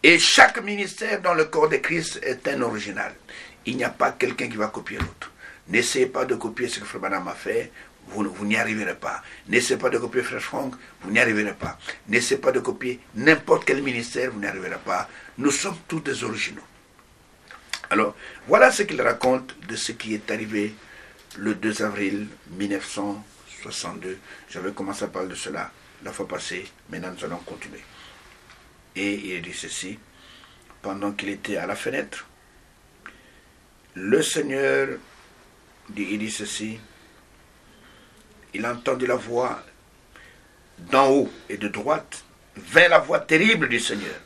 [SPEAKER 1] Et chaque ministère dans le corps de Christ est un original. Il n'y a pas quelqu'un qui va copier l'autre. N'essayez pas de copier ce que Frère Branham a fait, vous n'y arriverez pas. N'essayez pas de copier Frère Franck, vous n'y arriverez pas. N'essayez pas de copier n'importe quel ministère, vous n'y arriverez pas. Nous sommes tous des originaux. Alors, voilà ce qu'il raconte de ce qui est arrivé le 2 avril 1962. J'avais commencé à parler de cela la fois passée, maintenant nous allons continuer. Et il dit ceci, pendant qu'il était à la fenêtre, le Seigneur, il dit ceci, il a entendu la voix d'en haut et de droite, vint la voix terrible du Seigneur,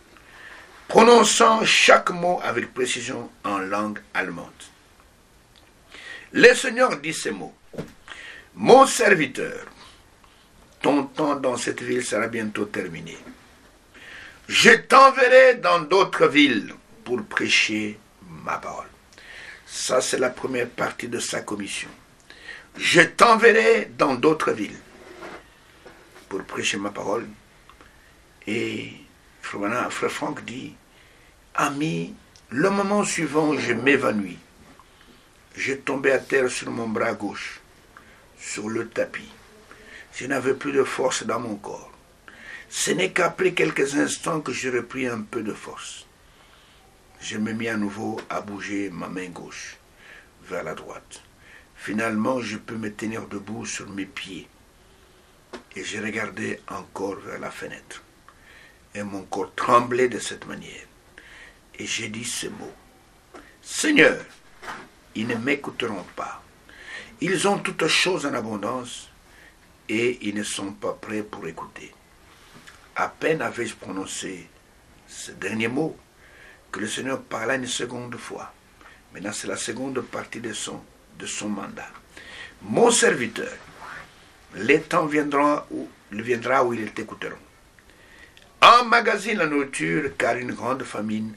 [SPEAKER 1] prononçant chaque mot avec précision en langue allemande. Le Seigneur dit ces mots. Mon serviteur, ton temps dans cette ville sera bientôt terminé. Je t'enverrai dans d'autres villes pour prêcher ma parole. Ça, c'est la première partie de sa commission. Je t'enverrai dans d'autres villes pour prêcher ma parole. Et Frère Franck dit, ami, le moment suivant, je m'évanouis. Je tombais à terre sur mon bras gauche, sur le tapis. Je n'avais plus de force dans mon corps. Ce n'est qu'après quelques instants que je repris un peu de force. Je me mis à nouveau à bouger ma main gauche vers la droite. Finalement, je peux me tenir debout sur mes pieds. Et je regardais encore vers la fenêtre. Et mon corps tremblait de cette manière. Et j'ai dit ces mots. Seigneur, ils ne m'écouteront pas. Ils ont toutes choses en abondance et ils ne sont pas prêts pour écouter. À peine avais-je prononcé ce dernier mot que le Seigneur parla une seconde fois. Maintenant, c'est la seconde partie de son mandat. Mon serviteur, le temps viendra où ils t'écouteront. Emmagasine la nourriture, car une grande famine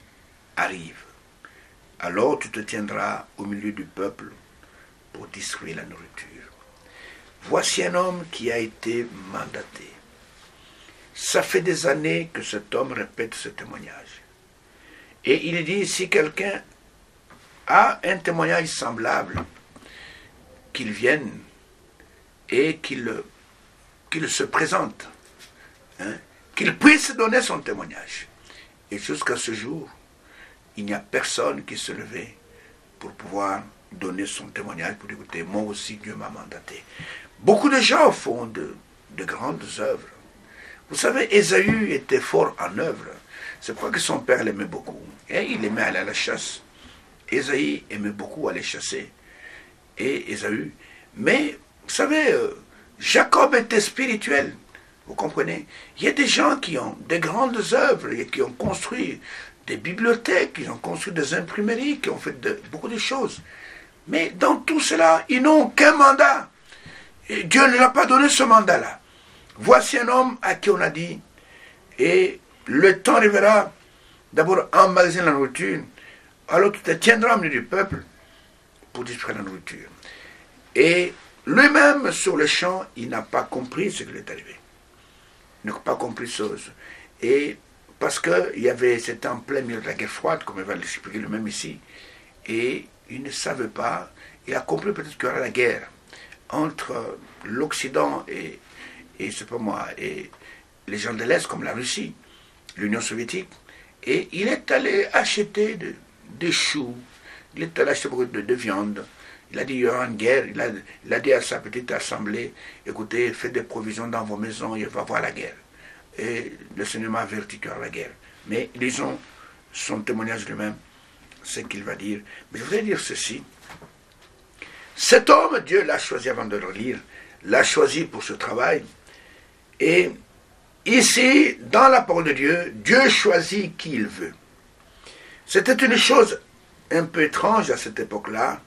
[SPEAKER 1] arrive. Alors tu te tiendras au milieu du peuple pour distribuer la nourriture. Voici un homme qui a été mandaté. Ça fait des années que cet homme répète ce témoignage. Et il dit, si quelqu'un a un témoignage semblable, qu'il vienne et qu'il se présente, qu'il puisse donner son témoignage. Et jusqu'à ce jour, il n'y a personne qui se levait pour pouvoir donner son témoignage, pour dire, écoutez, moi aussi Dieu m'a mandaté. Beaucoup de gens font de grandes œuvres. Vous savez, Ésaü était fort en œuvre. C'est pour ça que son père l'aimait beaucoup. Et il aimait aller à la chasse. Ésaü aimait beaucoup aller chasser. Et Ésaü. Mais, vous savez, Jacob était spirituel. Vous comprenez? Il y a des gens qui ont de grandes œuvres et qui ont construit des bibliothèques, qui ont construit des imprimeries, qui ont fait beaucoup de choses. Mais dans tout cela, ils n'ont qu'un mandat. Et Dieu ne leur a pas donné ce mandat-là. Voici un homme à qui on a dit, et le temps arrivera, d'abord emmagasiner la nourriture, alors tu te tiendras au milieu du peuple pour distribuer la nourriture. Et lui-même, sur le champ, il n'a pas compris ce qui lui est arrivé. Il n'a pas compris ce. Et parce que c'était en plein milieu de la guerre froide, comme il va l'expliquer lui-même ici, et il ne savait pas, il a compris peut-être qu'il y aura la guerre entre l'Occident et les gens de l'Est, comme la Russie, l'Union soviétique, et il est allé acheter des choux, il est allé acheter beaucoup de viande. Il a dit, il y aura une guerre. Il a dit à sa petite assemblée, écoutez, faites des provisions dans vos maisons, il va y avoir la guerre. Et le Seigneur m'a averti qu'il y aura la guerre. Mais lisons son témoignage lui-même, ce qu'il va dire. Mais je voudrais dire ceci. Cet homme, Dieu l'a choisi avant de le lire, l'a choisi pour ce travail. Et ici, dans la parole de Dieu, Dieu choisit qui il veut. C'était une chose un peu étrange à cette époque-là,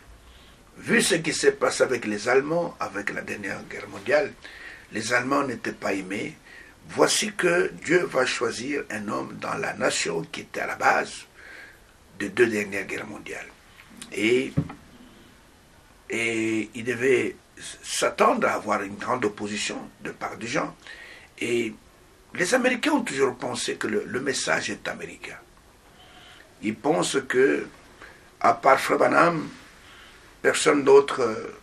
[SPEAKER 1] vu ce qui s'est passé avec les Allemands, avec la dernière guerre mondiale. Les Allemands n'étaient pas aimés. Voici que Dieu va choisir un homme dans la nation qui était à la base des deux dernières guerres mondiales. Et il devait s'attendre à avoir une grande opposition de part des gens. Et les Américains ont toujours pensé que le message est américain. Ils pensent que, à part Frère Branham, personne d'autre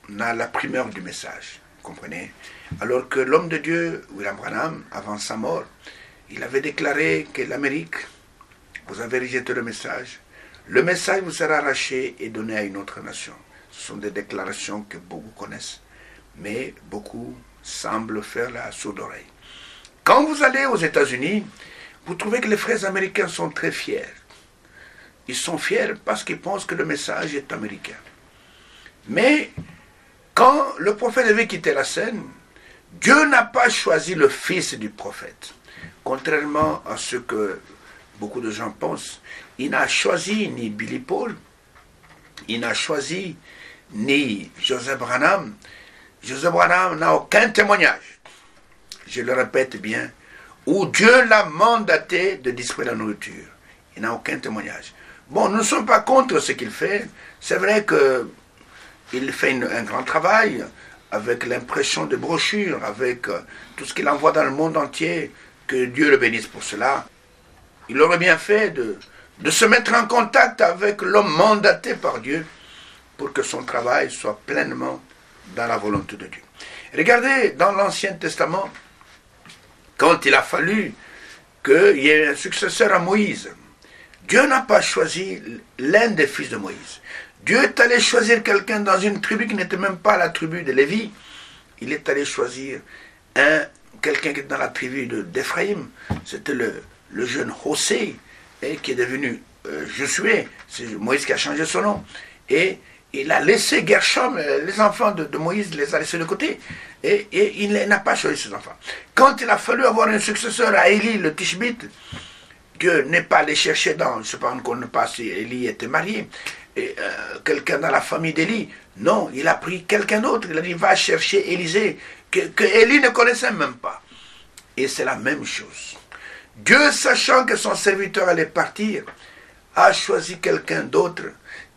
[SPEAKER 1] n'a la primeur du message. Vous comprenez? Alors que l'homme de Dieu, William Branham, avant sa mort, il avait déclaré que l'Amérique, vous avez rejeté le message vous sera arraché et donné à une autre nation. Ce sont des déclarations que beaucoup connaissent, mais beaucoup semblent faire la sourde oreille. Quand vous allez aux États-Unis, vous trouvez que les frères américains sont très fiers. Ils sont fiers parce qu'ils pensent que le message est américain. Mais quand le prophète devait quitter la scène, Dieu n'a pas choisi le fils du prophète. Contrairement à ce que beaucoup de gens pensent, il n'a choisi ni Billy Paul, il n'a choisi ni Joseph Branham. Joseph Branham n'a aucun témoignage, je le répète bien, où Dieu l'a mandaté de distribuer la nourriture. Il n'a aucun témoignage. Bon, nous ne sommes pas contre ce qu'il fait. C'est vrai qu'il fait un grand travail avec l'impression de brochures, avec tout ce qu'il envoie dans le monde entier. Que Dieu le bénisse pour cela. Il aurait bien fait de se mettre en contact avec l'homme mandaté par Dieu pour que son travail soit pleinement dans la volonté de Dieu. Regardez dans l'Ancien Testament, quand il a fallu qu'il y ait un successeur à Moïse, Dieu n'a pas choisi l'un des fils de Moïse. Dieu est allé choisir quelqu'un dans une tribu qui n'était même pas la tribu de Lévi. Il est allé choisir quelqu'un qui est dans la tribu d'Éphraïm. C'était le jeune Hosée, qui est devenu Josué. C'est Moïse qui a changé son nom. Et il a laissé Gershom, les enfants de Moïse, il les a laissés de côté. Et il n'a pas choisi ses enfants. Quand il a fallu avoir un successeur à Élie, le Tishbite, Dieu n'est pas allé chercher dans, je ne sais pas, on ne connaît pas si Élie était marié, quelqu'un dans la famille d'Élie. Non, il a pris quelqu'un d'autre. Il a dit, va chercher Élisée, que Élie ne connaissait même pas. Et c'est la même chose. Dieu, sachant que son serviteur allait partir, a choisi quelqu'un d'autre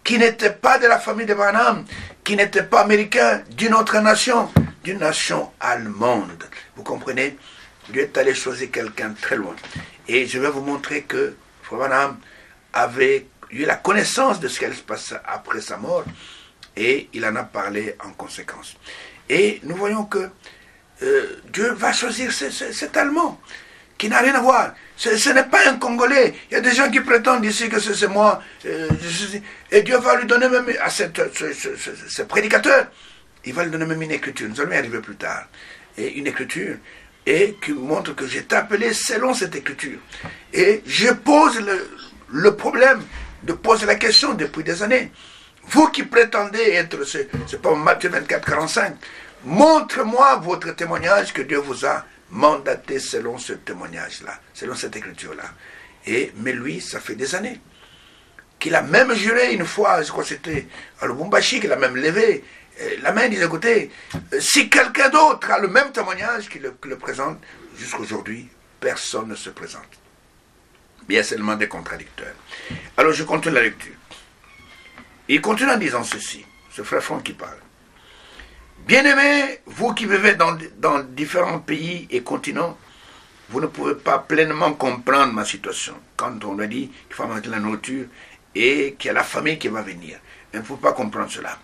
[SPEAKER 1] qui n'était pas de la famille de Branham, qui n'était pas américain, d'une autre nation, d'une nation allemande. Vous comprenez? Dieu est allé choisir quelqu'un très loin. Et je vais vous montrer que Frère Branham avait eu la connaissance de ce qui allait se passer après sa mort, et il en a parlé en conséquence. Et nous voyons que Dieu va choisir cet Allemand, qui n'a rien à voir. Ce n'est pas un Congolais. Il y a des gens qui prétendent ici que c'est moi. Et Dieu va lui donner même à ce prédicateur, il va lui donner même une écriture. Nous allons y arriver plus tard. Et une écriture, et qui montre que j'ai été appelé selon cette écriture. Et je pose le problème, de poser la question depuis des années. Vous qui prétendez être, c'est pas Matthieu 24, 45, montre-moi votre témoignage que Dieu vous a mandaté selon ce témoignage-là, selon cette écriture-là. Mais lui, ça fait des années qu'il a même juré une fois, je crois que c'était à Lubumbashi, qu'il a même levé la main, il disait, écoutez, si quelqu'un d'autre a le même témoignage qu'il le présente, jusqu'aujourd'hui, personne ne se présente. Il y a seulement des contradicteurs. Alors je continue la lecture. Il continue en disant ceci, ce frère Franck qui parle. Bien-aimés, vous qui vivez dans différents pays et continents, vous ne pouvez pas pleinement comprendre ma situation. Quand on a dit qu'il faut manger la nourriture et qu'il y a la famille qui va venir. Il ne faut pas comprendre cela.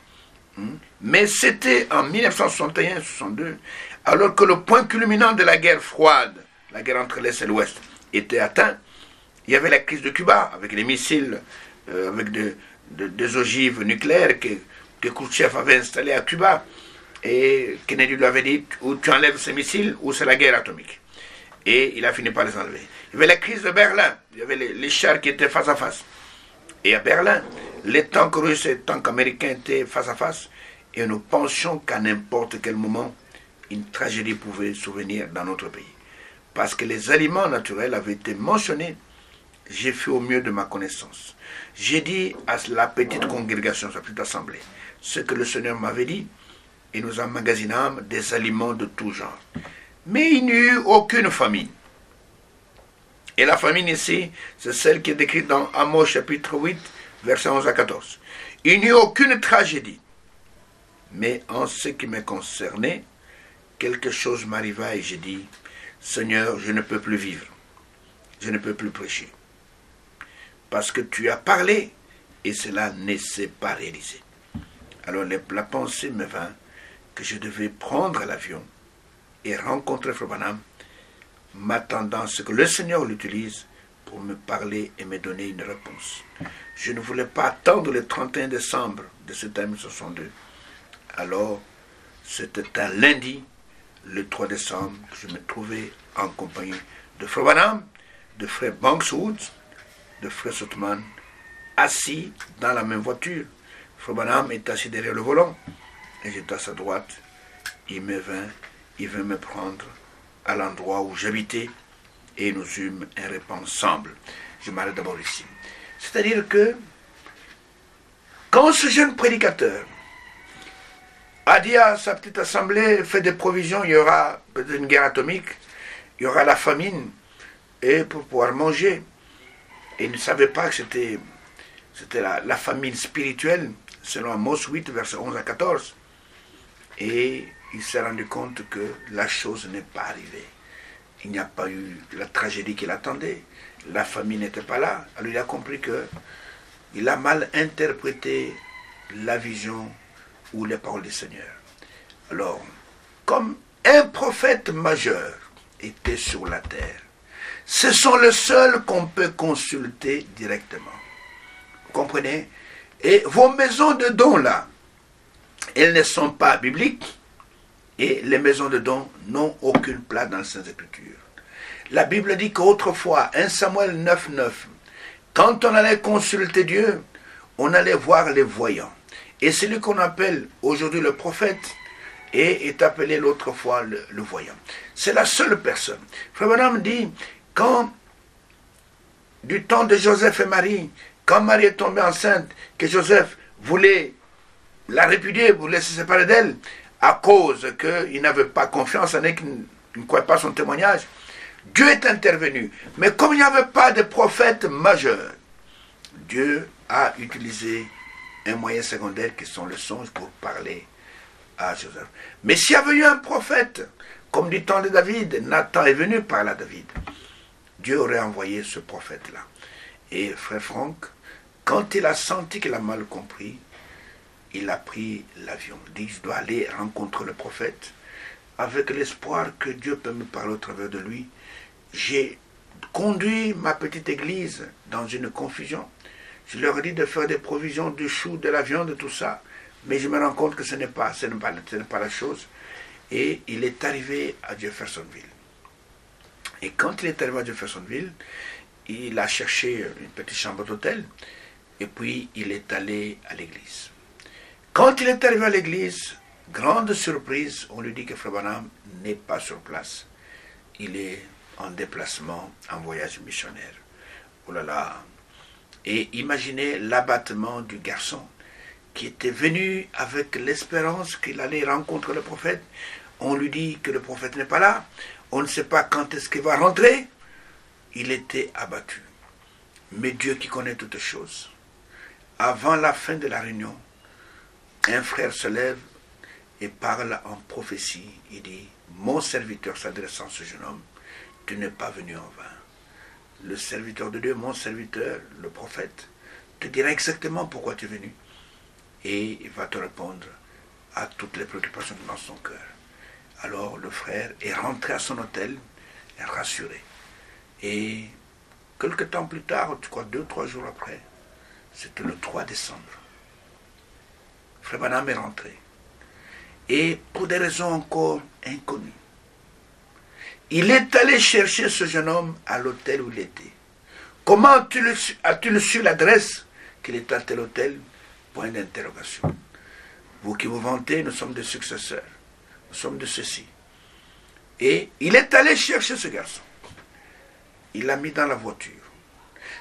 [SPEAKER 1] Mais c'était en 1961-62, alors que le point culminant de la guerre froide, la guerre entre l'Est et l'Ouest, était atteint. Il y avait la crise de Cuba, avec les missiles, avec des ogives nucléaires que Khrouchtchev avait installées à Cuba. Et Kennedy lui avait dit, ou tu enlèves ces missiles, ou c'est la guerre atomique. Et il a fini par les enlever. Il y avait la crise de Berlin, il y avait les chars qui étaient face à face. Et à Berlin, les tanks russes et les tanks américains étaient face à face. Et nous pensions qu'à n'importe quel moment, une tragédie pouvait survenir dans notre pays. Parce que les aliments naturels avaient été mentionnés. J'ai fait au mieux de ma connaissance. J'ai dit à la petite congrégation, sa petite assemblée, ce que le Seigneur m'avait dit, et nous emmagasinâmes des aliments de tout genre. Mais il n'y eut aucune famine. Et la famine ici, c'est celle qui est décrite dans Amos chapitre 8, versets 11 à 14. Il n'y eut aucune tragédie. Mais en ce qui me concernait, quelque chose m'arriva et j'ai dit, Seigneur, je ne peux plus vivre. Je ne peux plus prêcher. Parce que tu as parlé et cela ne s'est pas réalisé. Alors la pensée me vint que je devais prendre l'avion et rencontrer Frère Branham, m'attendant à ce que le Seigneur l'utilise pour me parler et me donner une réponse. Je ne voulais pas attendre le 31 décembre de cette année 62. Alors, c'était un lundi, le 3 décembre, que je me trouvais en compagnie de Frère Branham, de Frère Bankswood, de Frère Soutman, assis dans la même voiture. Frère Branham est assis derrière le volant, et j'étais à sa droite. Il me vint il veut me prendre à l'endroit où j'habitais et nous eûmes un repas ensemble. Je m'arrête d'abord ici. C'est-à-dire que quand ce jeune prédicateur a dit à sa petite assemblée, fait des provisions, il y aura peut-être une guerre atomique, il y aura la famine, et pour pouvoir manger. Et il ne savait pas que c'était la famine spirituelle, selon Amos 8, versets 11 à 14. Et il s'est rendu compte que la chose n'est pas arrivée. Il n'y a pas eu la tragédie qu'il attendait. La famine n'était pas là. Alors il a compris qu'il a mal interprété la vision ou les paroles du Seigneur. Alors, comme un prophète majeur était sur la terre, ce sont les seuls qu'on peut consulter directement. Vous comprenez? Et vos maisons de dons là, elles ne sont pas bibliques et les maisons de dons n'ont aucune place dans les Saintes Écritures. La Bible dit qu'autrefois, 1 Samuel 9,9, quand on allait consulter Dieu, on allait voir les voyants. Et celui qu'on appelle aujourd'hui le prophète est appelé l'autre fois le voyant. C'est la seule personne. Frère Branham dit, quand, du temps de Joseph et Marie, quand Marie est tombée enceinte, que Joseph voulait la répudier, voulait se séparer d'elle, à cause qu'il n'avait pas confiance en elle, qu'il ne croyait pas son témoignage, Dieu est intervenu. Mais comme il n'y avait pas de prophète majeur, Dieu a utilisé un moyen secondaire qui sont le songe pour parler à Joseph. Mais s'il y avait eu un prophète, comme du temps de David, Nathan est venu parler à David, Dieu aurait envoyé ce prophète-là. Et frère Franck, quand il a senti qu'il a mal compris, il a pris l'avion. Il dit, je dois aller rencontrer le prophète avec l'espoir que Dieu peut me parler au travers de lui. J'ai conduit ma petite église dans une confusion. Je leur ai dit de faire des provisions du chou, de la viande, de tout ça. Mais je me rends compte que ce n'est pas la chose. Et il est arrivé à Jeffersonville. Et quand il est arrivé à Jeffersonville, il a cherché une petite chambre d'hôtel. Et puis il est allé à l'église. Quand il est arrivé à l'église, grande surprise, on lui dit que Frère Branham n'est pas sur place. Il est en déplacement, en voyage missionnaire. Oh là là! Et imaginez l'abattement du garçon qui était venu avec l'espérance qu'il allait rencontrer le prophète. On lui dit que le prophète n'est pas là. On ne sait pas quand est-ce qu'il va rentrer. Il était abattu. Mais Dieu qui connaît toutes choses. Avant la fin de la réunion, un frère se lève et parle en prophétie. Il dit, mon serviteur s'adressant à ce jeune homme, tu n'es pas venu en vain. Le serviteur de Dieu, mon serviteur, le prophète, te dira exactement pourquoi tu es venu. Et il va te répondre à toutes les préoccupations dans son cœur. Alors le frère est rentré à son hôtel, rassuré. Et quelque temps plus tard, je crois 2 ou 3 jours après, c'était le 3 décembre, Frère Branham est rentré. Et pour des raisons encore inconnues, il est allé chercher ce jeune homme à l'hôtel où il était. Comment as-tu su l'adresse qu'il est à tel hôtel? Point d'interrogation. Vous qui vous vantez, nous sommes des successeurs. Nous sommes de ceci. Et il est allé chercher ce garçon. Il l'a mis dans la voiture.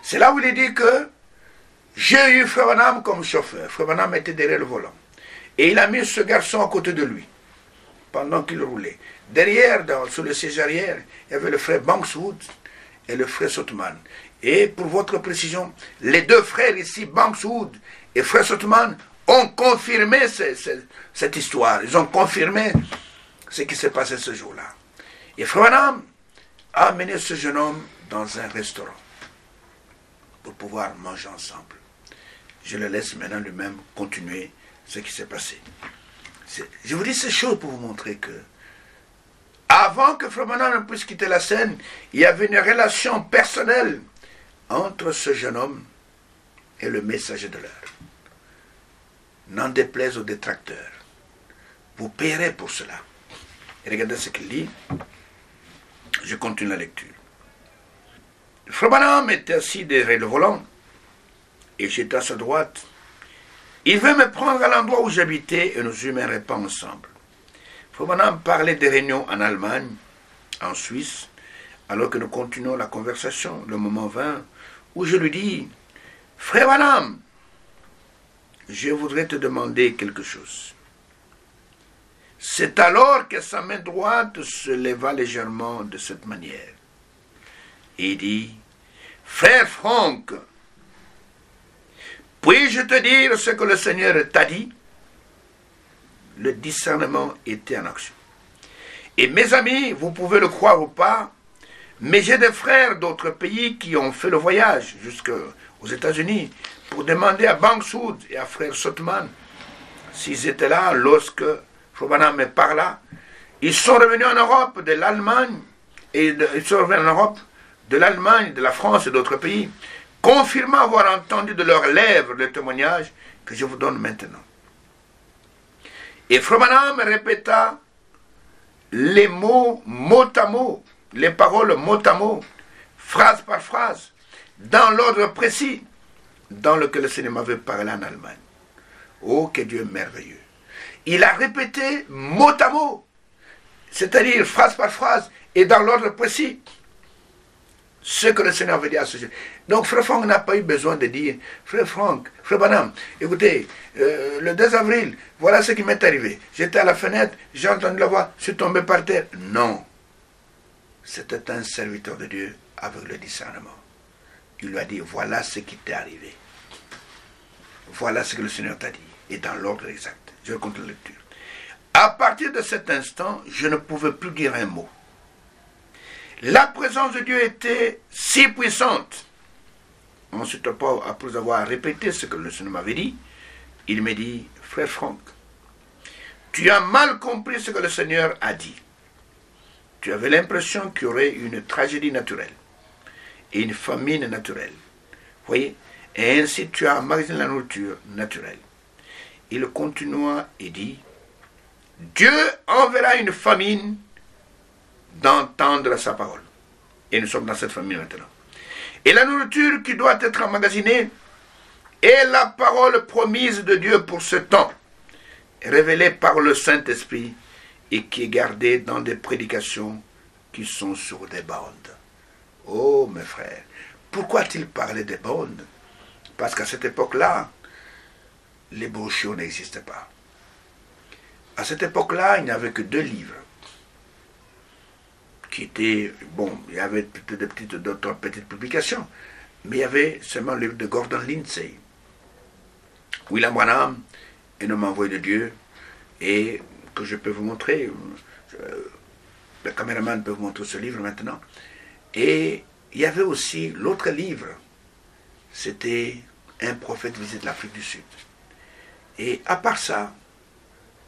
[SPEAKER 1] C'est là où il dit que j'ai eu Frère Branham comme chauffeur. Frère Branham était derrière le volant. Et il a mis ce garçon à côté de lui pendant qu'il roulait. Derrière, sur le siège arrière, il y avait le frère Bankswood et le frère Soutman. Et pour votre précision, les 2 frères ici, Bankswood et frère Soutman, ont confirmé cette histoire. Ils ont confirmé ce qui s'est passé ce jour-là. Et Frère Branham a amené ce jeune homme dans un restaurant pour pouvoir manger ensemble. Je le laisse maintenant lui-même continuer ce qui s'est passé. Je vous dis ces choses pour vous montrer que avant que Frère Branham puisse quitter la scène, il y avait une relation personnelle entre ce jeune homme et le messager de l'heure. N'en déplaise aux détracteurs. Vous paierez pour cela. Et regardez ce qu'il dit. Je continue la lecture. Frère Branham était assis derrière le volant et j'étais à sa droite. Il veut me prendre à l'endroit où j'habitais et nous eûmes un repas ensemble. Frère parlait des réunions en Allemagne, en Suisse, alors que nous continuons la conversation. Le moment vint où je lui dis, Frère Branham, je voudrais te demander quelque chose. C'est alors que sa main droite se leva légèrement de cette manière. Et il dit, Frère Franck, puis-je te dire ce que le Seigneur t'a dit? Le discernement était en action. Et mes amis, vous pouvez le croire ou pas, mais j'ai des frères d'autres pays qui ont fait le voyage jusqu'aux États-Unis pour demander à Banksoud et à frère Sotman s'ils étaient là lorsque Frère Branham me parla. Ils sont revenus en Europe, de l'Allemagne, ils sont revenus en Europe, de l'Allemagne, de la France et d'autres pays, confirmant avoir entendu de leurs lèvres le témoignage que je vous donne maintenant. Et Frère Branham répéta les mots mot à mot, les paroles mot à mot, phrase par phrase, dans l'ordre précis dans lequel le Seigneur m'avait parlé en Allemagne. Oh, que Dieu est merveilleux. Il a répété mot à mot, c'est-à-dire phrase par phrase, et dans l'ordre précis, ce que le Seigneur avait dit à ce sujet. Donc Frère Franck n'a pas eu besoin de dire, Frère Franck, Frère Branham, écoutez, le 2 avril, voilà ce qui m'est arrivé. J'étais à la fenêtre, j'ai entendu la voix, je suis tombé par terre. Non. C'était un serviteur de Dieu avec le discernement. Il lui a dit, voilà ce qui t'est arrivé. Voilà ce que le Seigneur t'a dit. Et dans l'ordre exact. Je vais continuer la lecture. À partir de cet instant, je ne pouvais plus dire un mot. La présence de Dieu était si puissante. Ensuite, après avoir répété ce que le Seigneur m'avait dit, il me dit, Frère Franck, tu as mal compris ce que le Seigneur a dit. Tu avais l'impression qu'il y aurait une tragédie naturelle et une famine naturelle. Vous voyez? Et ainsi tu as emmagasiné la nourriture naturelle. Il continua et dit, Dieu enverra une famine d'entendre sa parole. Et nous sommes dans cette famine maintenant. Et la nourriture qui doit être emmagasinée est la parole promise de Dieu pour ce temps, révélée par le Saint-Esprit et qui est gardée dans des prédications qui sont sur des bandes. Oh mes frères, pourquoi a-t-il parlé des bandes? Parce qu'à cette époque-là, les brochures n'existaient pas. À cette époque-là, il n'y avait que 2 livres. Qui étaient, bon, il y avait d'autres petites publications, mais il y avait seulement le livre de Gordon Lindsay. William Branham, un homme envoyé de Dieu, et que je peux vous montrer, le caméraman peut vous montrer ce livre maintenant. Et il y avait aussi l'autre livre, c'était Un prophète visite l'Afrique du Sud. Et à part ça,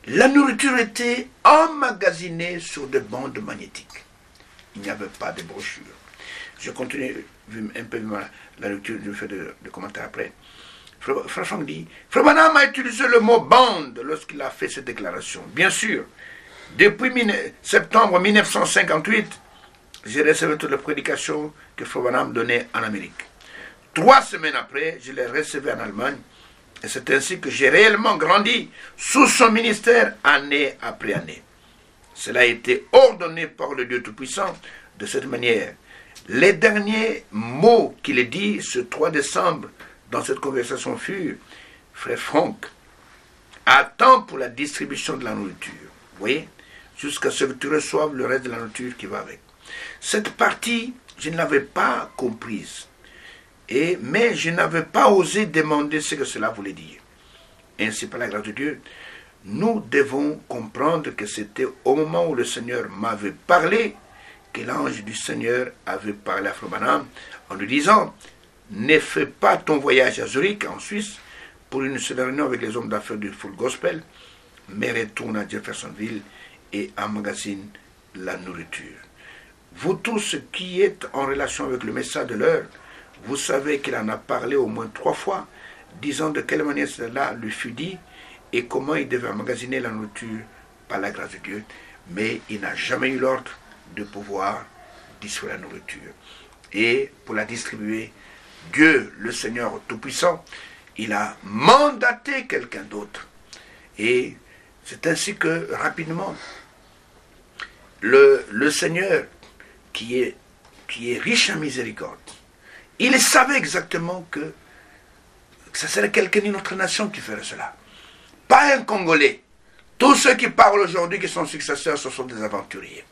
[SPEAKER 1] la nourriture était emmagasinée sur des bandes magnétiques. Il n'y avait pas de brochure. Je continue un peu la lecture, je fais de commentaires après. Frère Franck dit, Frère Branham a utilisé le mot bande lorsqu'il a fait cette déclaration. Bien sûr, depuis septembre 1958, j'ai reçu toutes les prédications que Frère Branham donnait en Amérique. 3 semaines après, je les recevais en Allemagne. Et c'est ainsi que j'ai réellement grandi sous son ministère année après année. Cela a été ordonné par le Dieu Tout-Puissant de cette manière. Les derniers mots qu'il a dit ce 3 décembre dans cette conversation furent « Frère Franck, attends pour la distribution de la nourriture. » Vous voyez, jusqu'à ce que tu reçoives le reste de la nourriture qui va avec. Cette partie, je ne l'avais pas comprise. Mais je n'avais pas osé demander ce que cela voulait dire. Ainsi, par la grâce de Dieu, nous devons comprendre que c'était au moment où le Seigneur m'avait parlé que l'ange du Seigneur avait parlé à Frère Branham en lui disant « Ne fais pas ton voyage à Zurich, en Suisse, pour une seule réunion avec les hommes d'affaires du Full Gospel, mais retourne à Jeffersonville et emmagasine la nourriture. Vous tous qui êtes en relation avec le message de l'heure, vous savez qu'il en a parlé au moins 3 fois, disant de quelle manière cela lui fut dit et comment il devait emmagasiner la nourriture par la grâce de Dieu. Mais il n'a jamais eu l'ordre de pouvoir distribuer la nourriture. Et pour la distribuer, Dieu, le Seigneur Tout-Puissant, il a mandaté quelqu'un d'autre. Et c'est ainsi que, rapidement, le Seigneur qui est riche en miséricorde, il savait exactement que ce serait quelqu'un d'une autre nation qui ferait cela. Pas un Congolais. Tous ceux qui parlent aujourd'hui, qui sont successeurs, ce sont des aventuriers.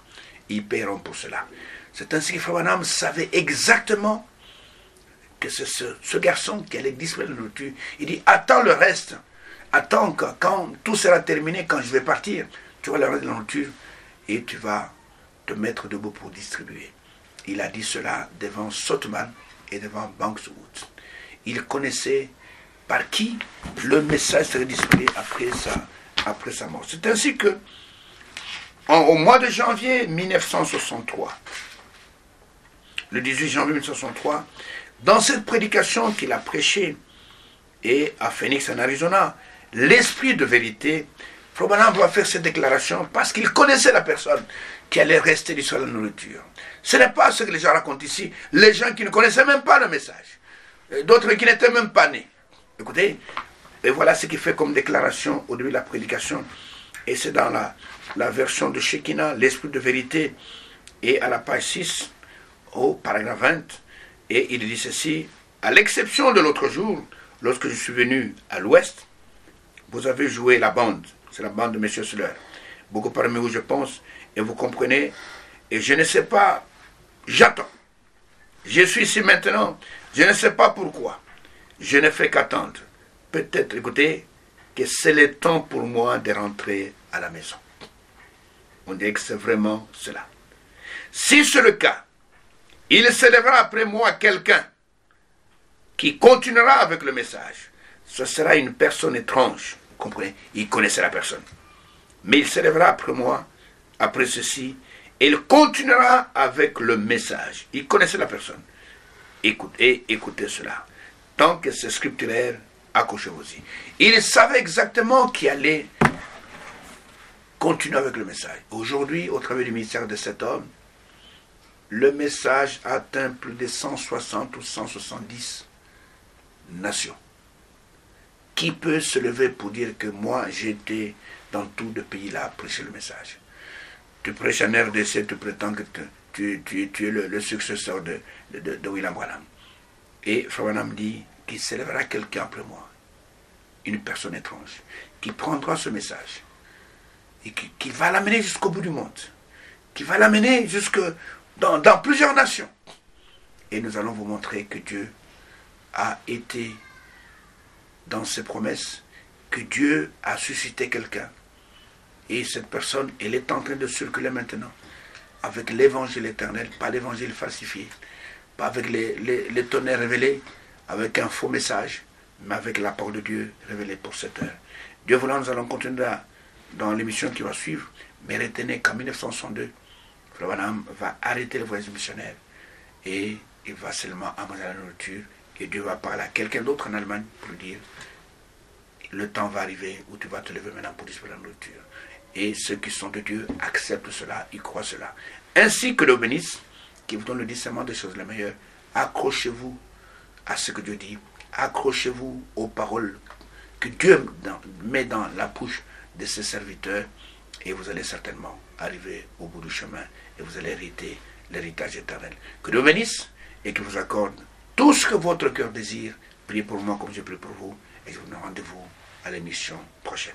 [SPEAKER 1] Ils paieront pour cela. C'est ainsi que Frère Branham savait exactement que c'est ce garçon qui allait distribuer la nourriture. Il dit, attends le reste. Attends quand tout sera terminé, quand je vais partir, tu vas le reste de la nourriture et tu vas te mettre debout pour distribuer. Il a dit cela devant Sothmann et devant Bankswood. Il connaissait par qui le message serait distribué après sa mort. C'est ainsi que, au mois de janvier 1963, le 18 janvier 1963, dans cette prédication qu'il a prêchée et à Phoenix en Arizona, l'esprit de vérité, Frère Branham va faire cette déclaration parce qu'il connaissait la personne qui allait rester sur la nourriture. Ce n'est pas ce que les gens racontent ici, les gens qui ne connaissaient même pas le message, d'autres qui n'étaient même pas nés. Écoutez, et voilà ce qu'il fait comme déclaration au début de la prédication, et c'est dans la version de Shekinah, l'esprit de vérité, et à la page 6, au paragraphe 20, et il dit ceci: à l'exception de l'autre jour, lorsque je suis venu à l'ouest, vous avez joué la bande, c'est la bande de M. Suller. Beaucoup parmi vous, je pense, et vous comprenez, et je ne sais pas, j'attends. Je suis ici maintenant, je ne sais pas pourquoi. Je ne fais qu'attendre. Peut-être, écoutez, que c'est le temps pour moi de rentrer à la maison. On dirait que c'est vraiment cela. Si c'est le cas, il se lèvera après moi quelqu'un qui continuera avec le message. Ce sera une personne étrange. Vous comprenez? Il connaissait la personne. Mais il se lèvera après moi, après ceci, et il continuera avec le message. Il connaissait la personne. Écoutez cela. Tant que c'est scripturaire, accrochez-vous-y. Il savait exactement qui allait continuer avec le message. Aujourd'hui, au travers du ministère de cet homme, le message atteint plus de 160 ou 170 nations. Qui peut se lever pour dire que moi, j'étais dans tout le pays-là à prêcher le message? Tu prêches en RDC, tu prétends que tu es le successeur de William Branham. Et Frère Branham dit qu'il s'élèvera quelqu'un après moi, une personne étrange, qui prendra ce message et qui va l'amener jusqu'au bout du monde, qui va l'amener jusque dans plusieurs nations. Et nous allons vous montrer que Dieu a été dans ses promesses, que Dieu a suscité quelqu'un. Et cette personne, elle est en train de circuler maintenant avec l'évangile éternel, pas l'évangile falsifié, pas avec les tonnerres révélés, avec un faux message, mais avec la parole de Dieu révélée pour cette heure. Dieu voulant, nous allons continuer dans l'émission qui va suivre, mais retenez qu'en 1962, Frère Branham va arrêter le voyage missionnaire et il va seulement amener la nourriture et Dieu va parler à quelqu'un d'autre en Allemagne pour lui dire: le temps va arriver où tu vas te lever maintenant pour distribuer la nourriture. Et ceux qui sont de Dieu acceptent cela, ils croient cela. Ainsi que le bénisse, qui vous donne le discernement des choses les meilleures. Accrochez-vous à ce que Dieu dit. Accrochez-vous aux paroles que Dieu met dans la bouche de ses serviteurs. Et vous allez certainement arriver au bout du chemin. Et vous allez hériter l'héritage éternel. Que Dieu bénisse et qu'il vous accorde tout ce que votre cœur désire. Priez pour moi comme je prie pour vous. Et je vous donne rendez-vous à l'émission prochaine.